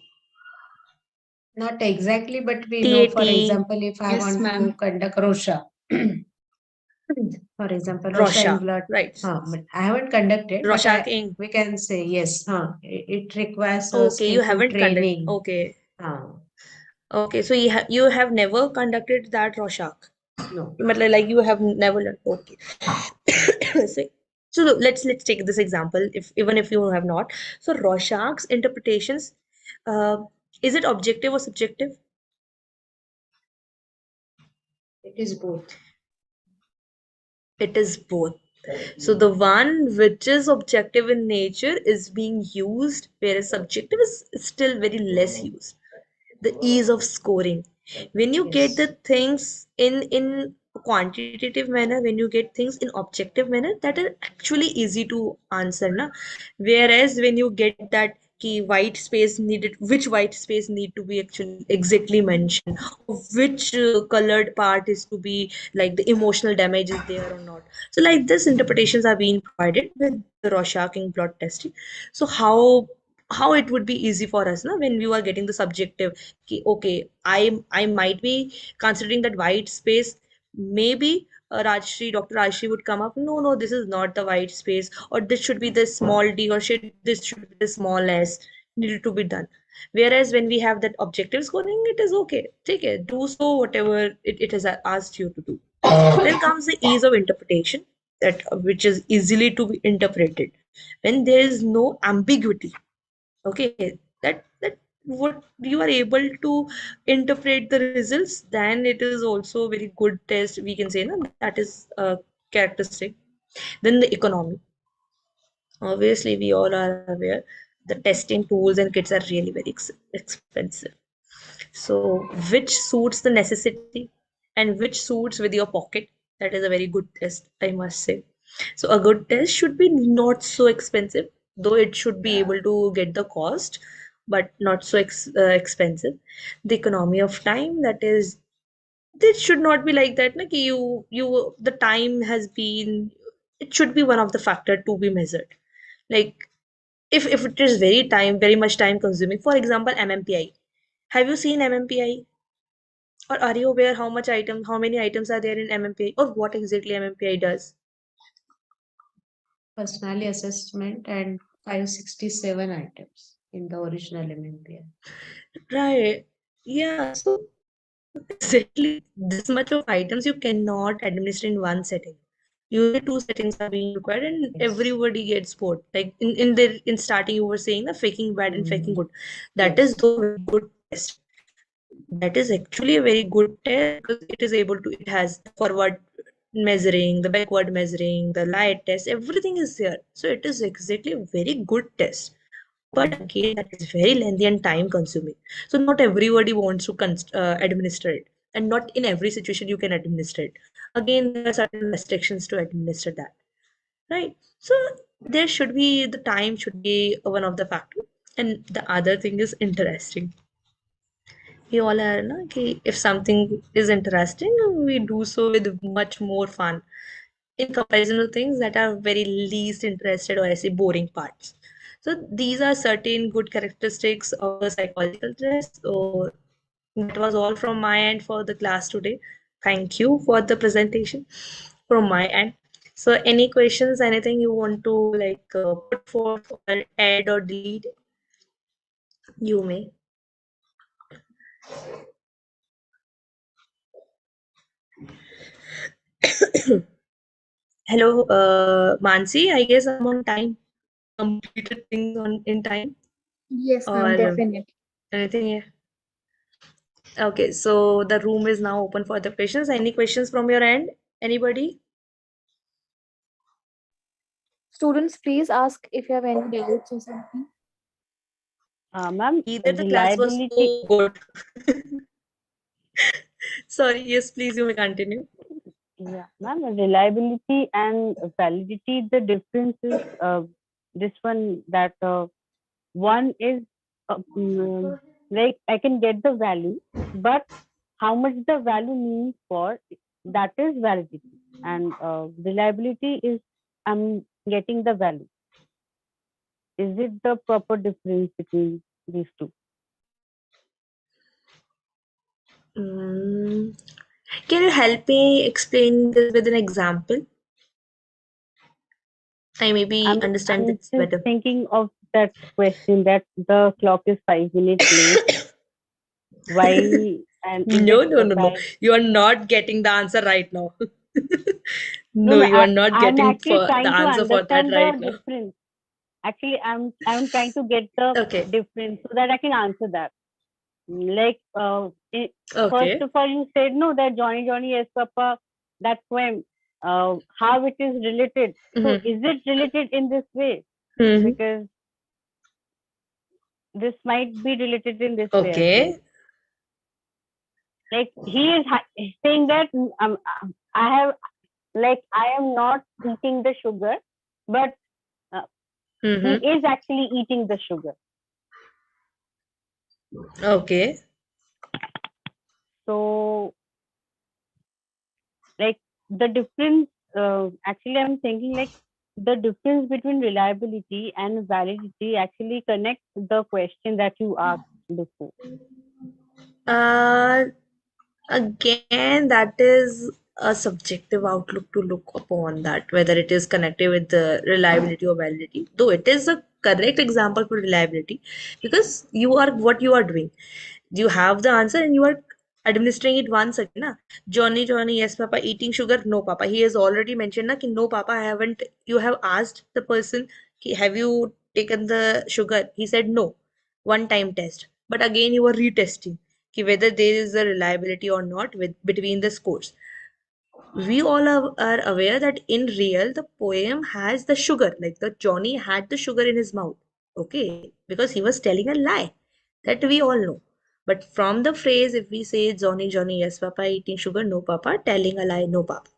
Not exactly, but we know, for TAT, example, if I Yes, want to ma'am. conduct Rosha, for example, Rosha in Rorschach, blood, right? but I haven't conducted, but Rorschach ink. we can say yes. It requires Okay, you skillful haven't conducted. training. Okay, Uh, okay. So you have never conducted that Rorschach. no. Like you have never learned. Okay. so, so look, let's take this example. If even if you have not, so Rorschach's interpretations, uh, is it objective or subjective? It is both. It is both. So the one which is objective in nature is being used, whereas subjective is still very less used. The ease of scoring. When you get Yes. the things in quantitative manner, when you get things in objective manner, that is actually easy to answer, na? Whereas when you get that key white space needed, which white space need to be actually exactly mentioned, which colored part is to be, like the emotional damage is there or not. So like this interpretations are being provided with the Rorschach ink blot testing. So how it would be easy for us, na, when we are getting the subjective. Okay, I might be considering that white space, maybe Dr. Rajshri would come up, no, this is not the white space, or this should be the small d, or this should be the small s, needed to be done. Whereas when we have that objective scoring, it is okay, take it, do so whatever it has asked you to do. Then comes the ease of interpretation, that which is easily to be interpreted when there is no ambiguity. Okay, that what you are able to interpret the results, then it is also a very good test, we can say, no? That is a characteristic. Then the economy. Obviously, we all are aware the testing tools and kits are really very expensive. So, which suits the necessity and which suits with your pocket? That is a very good test, I must say. So, a good test should be not so expensive, though it should be able to get the cost, but not so expensive. The economy of time, that is, this should not be like that. Na, ki the time has been, it should be one of the factor to be measured. Like if it is very much time consuming, for example, MMPI. Have you seen MMPI? Or are you aware how many items are there in MMPI, or what exactly MMPI does? Personality assessment and 567 items in the original MMPI. Right. Yeah. So exactly this much of items you cannot administer in one setting. Usually two settings are being required, and Yes. everybody gets bored. Like in starting, you were saying the faking bad and faking good. That is Yes. the very good test. That is actually a very good test because it has the forward measuring, the backward measuring, the light test, everything is there. So it is exactly a very good test. But again, that is very lengthy and time consuming. So not everybody wants to administer it, and not in every situation you can administer it. Again, there are certain restrictions to administer that, right? So there should be, the time should be one of the factors, and the other thing is interesting. we all are na, कि if something is interesting, we do so with much more fun in comparison to things that are very least interested or ऐसे boring parts. So these are certain good characteristics of the psychological test. So that was all from my end for the class today. Thank you for the presentation from my end. So any questions, anything you want to like put forth or add or delete, you may. Hello, Mansi. I guess I'm on time. Completed things on in time Yes, ma'am, or definitely. anything here. Okay, so the room is now open for the questions. Any questions from your end? Anybody? Students, please ask if you have any doubts or something. Ma'am, Either the class was reliability, so good. Sorry, yes, please, you may continue. yeah, ma'am, reliability and validity, the difference is this one that one is like I can get the value, but how much the value means for that is validity, and reliability is I'm getting the value. Is it the proper difference between these two? Mm, can you help me explain this with an example? I maybe understand I'm this just better. thinking of that question that the clock is 5 minutes late. Why and is No, it no, no, no. bad? You are not getting the answer right now. No, No, no, you are not I'm getting actually for the trying to answer for that understand right the now. difference. Actually, I'm trying to get the Okay, difference so that I can answer that. Like first okay. of all, you said no that Johnny Johnny Yes Papa, that poem, how it is related. So Mm-hmm. is it related in this way? Mm-hmm. Because this might be related in this way as well. Okay. Like he is saying that I have, like I am not eating the sugar, but he Mm-hmm. is actually eating the sugar. Okay. So like the difference, actually I'm thinking like the difference between reliability and validity actually connects the question that you asked before. Uh, Again, that is a subjective outlook to look upon that, whether it is connected with the reliability or validity. Though it is a correct example for reliability, because you are what you are doing. You have the answer and you are administering it once again. Na? Johnny, Johnny, yes, Papa, eating sugar? No, Papa. He has already mentioned, na, ki, no, Papa, I haven't. You have asked the person, ki, have you taken the sugar? He said no. One time test. But again, you are retesting ki, whether there is a reliability or not with between the scores. We all are aware that in real, the poem has the sugar, like the Johnny had the sugar in his mouth. Okay, because he was telling a lie. That we all know. But from the phrase, if we say Johnny, Johnny, yes, Papa, eating sugar, no, Papa, telling a lie, no, Papa.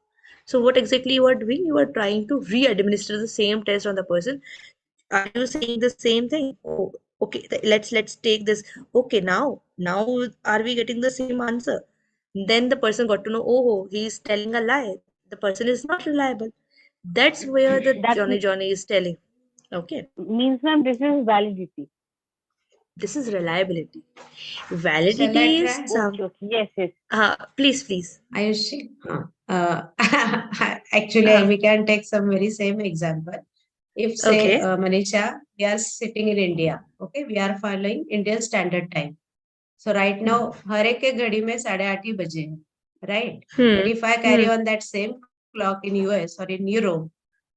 So, what exactly you are doing? You are trying to re administer the same test on the person. Are you saying the same thing? Oh, okay, let's take this. Okay, now are we getting the same answer? Then the person got to know, oh, he's telling a lie. The person is not reliable. That's where the That Johnny is telling. Okay, means ma'am, this is validity. this is reliability. Shall I Validity is try? some. Okay, yes, yes. Please. Ayushi? Actually, we can take some very same example. If say Okay. Manisha, we are sitting in India, okay, we are following Indian Standard Time. So right now, हर एक के घड़ी में 8:30 बजे हैं, right? But if I carry on that same clock in US or in Europe,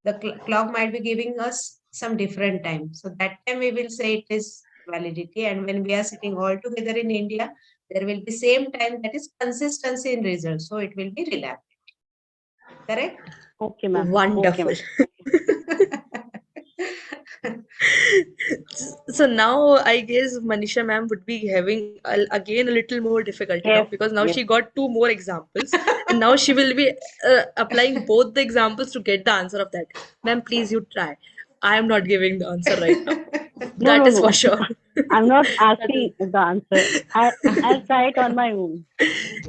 the clock might be giving us some different time. So that time we will say it is validity. And when we are sitting all together in India, there will be same time, that is consistency in results. So it will be reliability. Correct? Okay, ma'am. Wonderful. Okay, So now I guess Manisha ma'am would be having again a little more difficulty now, yes, because now yes. she got two more examples and now she will be applying both the examples to get the answer of that. Ma'am, please you try. I am not giving the answer right now. No, That no, is for no. sure. I'm not asking the answer. I'll try it on my own.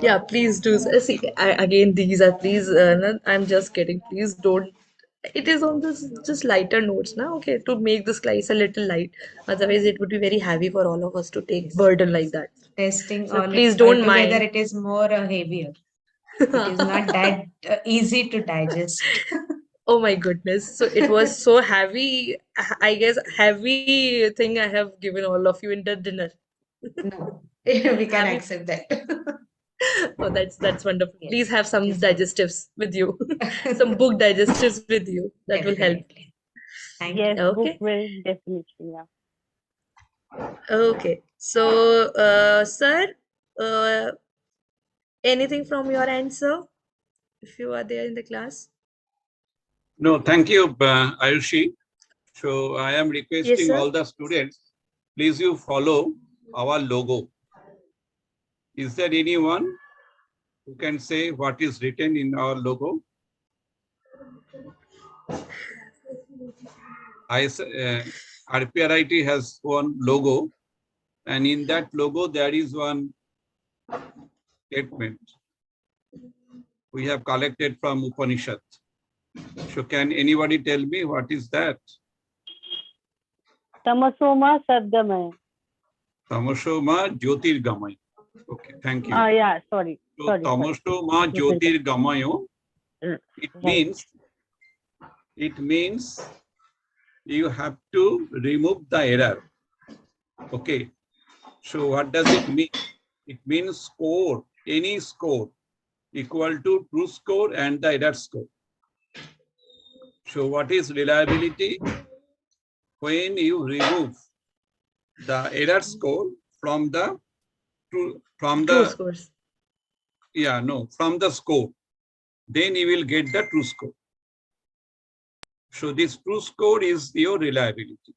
Yeah, please do. See, again, these are please. No, I'm just kidding. Please don't. It is on this just lighter notes now. Okay, to make this class a little light. Otherwise, it would be very heavy for all of us to take burden like that. Testing So all please don't altogether, mind. it is more heavier. It is not that easy to digest. Oh my goodness. So it was so heavy. I guess heavy thing I have given all of you in the dinner. No, we can Heavy. accept that. Oh, that's wonderful. Please Yes, have some it is good. digestives with you. Some book digestives with you. That will help. Definitely. Thank Yes, you. book Okay. will definitely, yeah. Okay. So, sir, uh, anything from your end, sir? If you are there in the class. No, thank you, Ayushi. So I am Yes, requesting sir. all the students, please you follow our logo. Is there anyone who can say what is written in our logo? RPRIT has one logo, and in that logo there is one statement we have collected from Upanishad. So can anybody tell me what is that? Tamasoma Sadgamaya. Tamashoma Jyotirgamaya. Okay, thank you. Yeah, sorry. So Sorry. Tamashoma Jyotirgamaya, it means you have to remove the error. Okay. So what does it mean? It means score, any score equal to true score and the error score. So what is reliability? When you remove the error score from the true scores. From the score, then you will get the true score. So this true score is your reliability.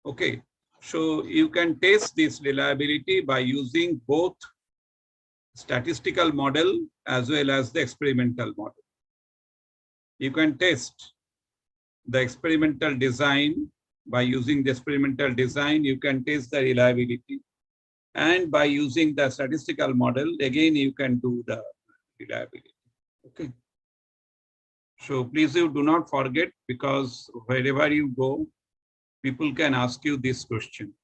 Okay. So you can test this reliability by using both statistical model as well as the experimental model. You can test the experimental design. By using the experimental design, you can test the reliability. And by using the statistical model, again, you can do the reliability. Okay. So please you do not forget, because wherever you go, people can ask you this question.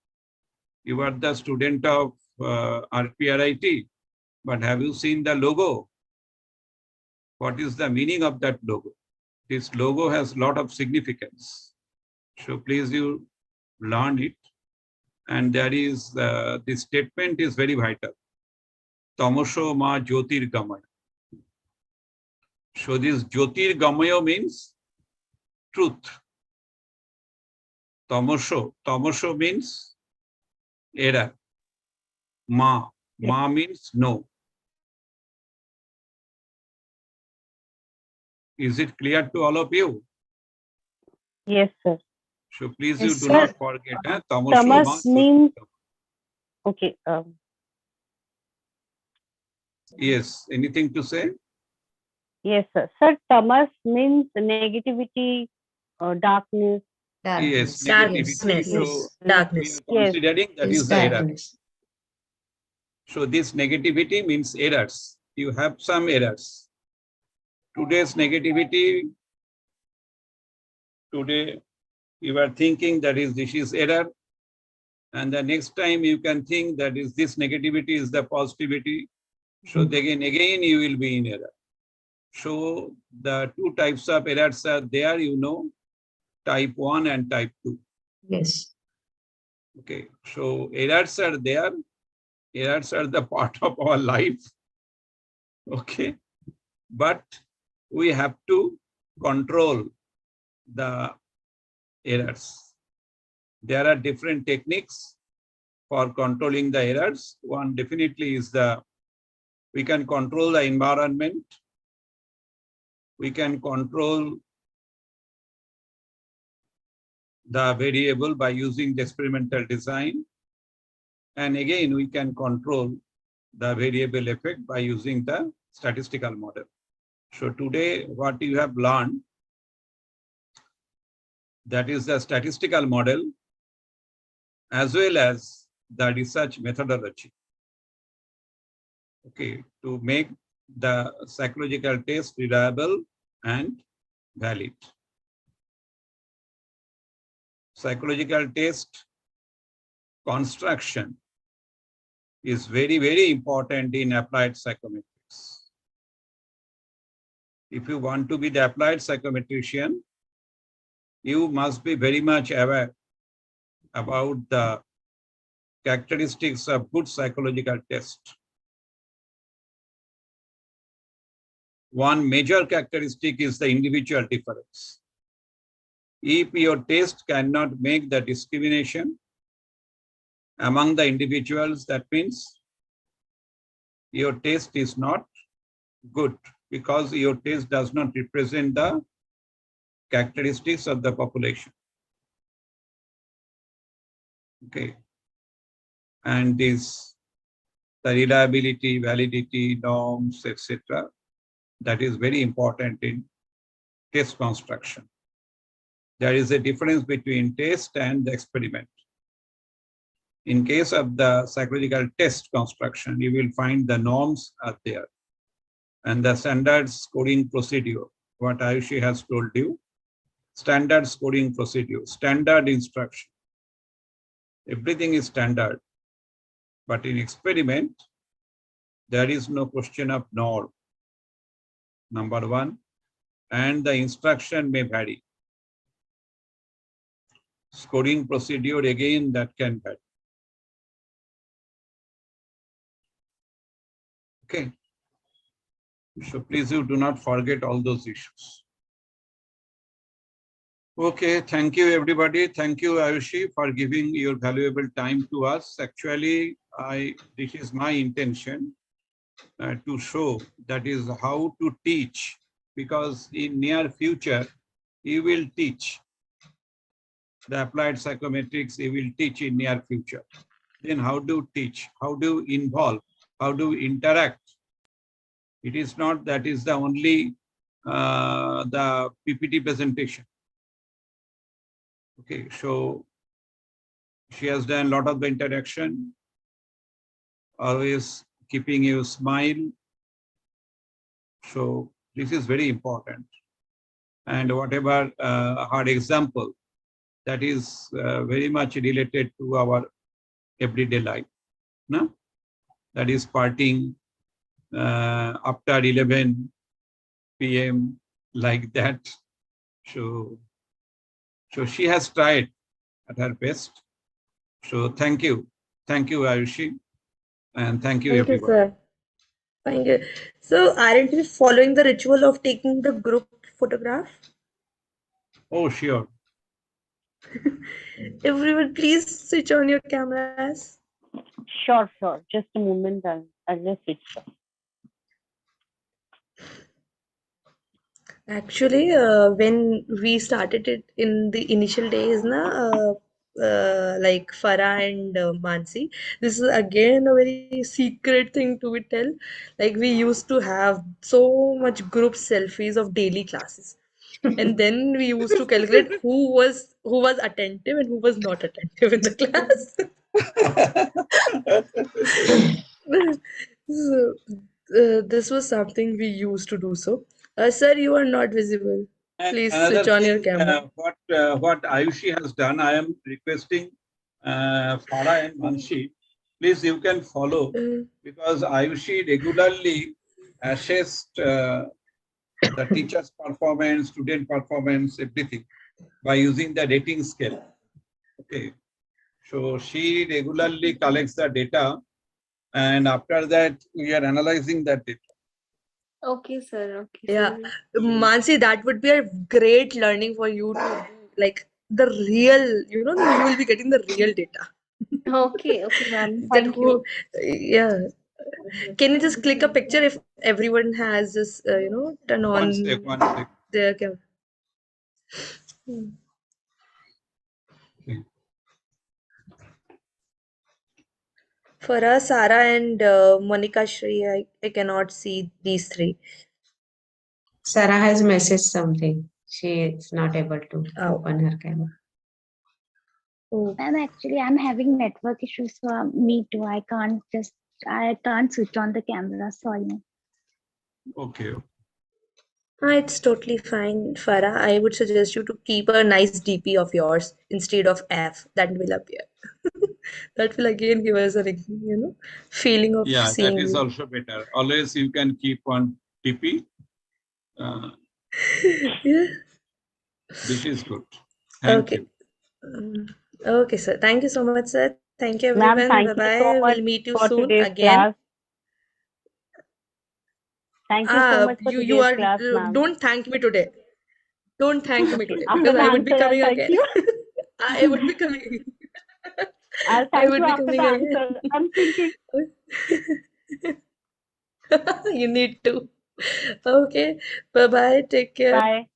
You are the student of RPRIT, but have you seen the logo? What is the meaning of that logo? This logo has a lot of significance. So please you learn it. And there is, this statement is very vital. Tamasho ma Jyotirgamaya. So this Jyotirgamaya means truth. Tamasho means error. Ma means no. Is it clear to all of you? Yes, sir. So please Yes, you do not forget. Tamas means, okay. Yes, anything to say? Yes, sir. Sir, tamas means negativity, darkness. Yes, negativity. So darkness. we are considering that is the error. Darkness. So this negativity means errors. You have some errors. Today's negativity, today you are thinking that this is error. And the next time you can think that this negativity is the positivity. So again you will be in error. So the two types of errors are there, type 1 and type 2. Yes. Okay, so errors are there. Errors are the part of our life. Okay, but we have to control the errors. There are different techniques for controlling the errors. One definitely is we can control the environment. We can control the variable by using the experimental design. And again, we can control the variable effect by using the statistical model. So today, what you have learned, that is the statistical model. as well as the research methodology. Okay, to make the psychological test reliable and valid. Psychological test construction is very, very important in applied psychometrics. If you want to be the applied psychometrician, you must be very much aware about the characteristics of good psychological test. One major characteristic is the individual difference. If your test cannot make the discrimination among the individuals, that means your test is not good, because your test does not represent the characteristics of the population. Okay. And this, the reliability, validity, norms, etc., that is very important in test construction. There is a difference between test and the experiment. In case of the psychological test construction, you will find the norms are there. And the standard scoring procedure, what Ayushi has told you, standard scoring procedure, standard instruction. Everything is standard. But in experiment, there is no question of norm, number one, and the instruction may vary. Scoring procedure, again, that can vary. Okay. So please, you do not forget all those issues. Okay, thank you, everybody. Thank you, Ayushi, for giving your valuable time to us. Actually, this is my intention to show that is how to teach, because in near future, you will teach the applied psychometrics, you will teach in near future. Then how do teach? How do involve? How do interact? It is not that is the only the PPT presentation. Okay, so she has done a lot of the interaction, always keeping you smile. So this is very important. And whatever her example, that is very much related to our everyday life. No? That is partying after 11 p.m. like that. So she has tried at her best. So thank you, Ayushi, and thank you, everyone. Thank you, sir. Thank you. So, aren't we following the ritual of taking the group photograph? Oh, sure. Everyone, please switch on your cameras. Sure. Just a moment. I'll just switch off. Actually, when we started it in the initial days, like Farah and Mansi, this is again a very secret thing to be tell. Like we used to have so much group selfies of daily classes, and then we used to calculate who was attentive and who was not attentive in the class. So, this was something we used to do. So, sir, you are not visible. Please Another switch on your thing, camera. what Ayushi has done, I am requesting Farah and Mansi, please you can follow, because Ayushi regularly assessed the teacher's performance, student performance, everything by using the rating scale. Okay, so she regularly collects the data, and after that we are analyzing that data. Okay, sir. Okay, Yeah, sir. Mansi, that would be a great learning for you to do, like the real, you will be getting the real data. Okay, ma'am. That Thank you. yeah. Can you just click a picture if everyone has this, turn on One sec. their camera? Okay. Farah, Sarah, and Monica Shri, I cannot see these three. Sarah has messaged something. She is not able to open her camera. Oh, Ma'am, actually, I'm having network issues. So me too. I can't switch on the camera. Sorry. Okay. it's totally fine, Farah. I would suggest you to keep a nice DP of yours instead of F that will appear. That will again give us a feeling of Yeah, that seeing is you. also better. Always you can keep on TP. Yeah. This is good. Thank Okay. you. Okay, sir. Thank you so much, sir. Thank you, Ma'am, everyone. thank you so Bye-bye. much We'll meet you for soon today's again. class. Thank you so much for You today's are class, ma'am. don't thank me today. Don't thank me today After because the I would be answer, I'll coming thank again. you. I would be coming again. I'll I thank would you be after the coming again. answer. I'm thinking. You need to. Okay. Bye-bye. Take care. Bye.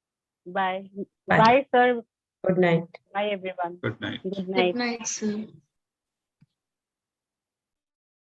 Bye. Bye. Bye, sir. Good night. Bye, everyone. Good night. Good Good night. night, sir.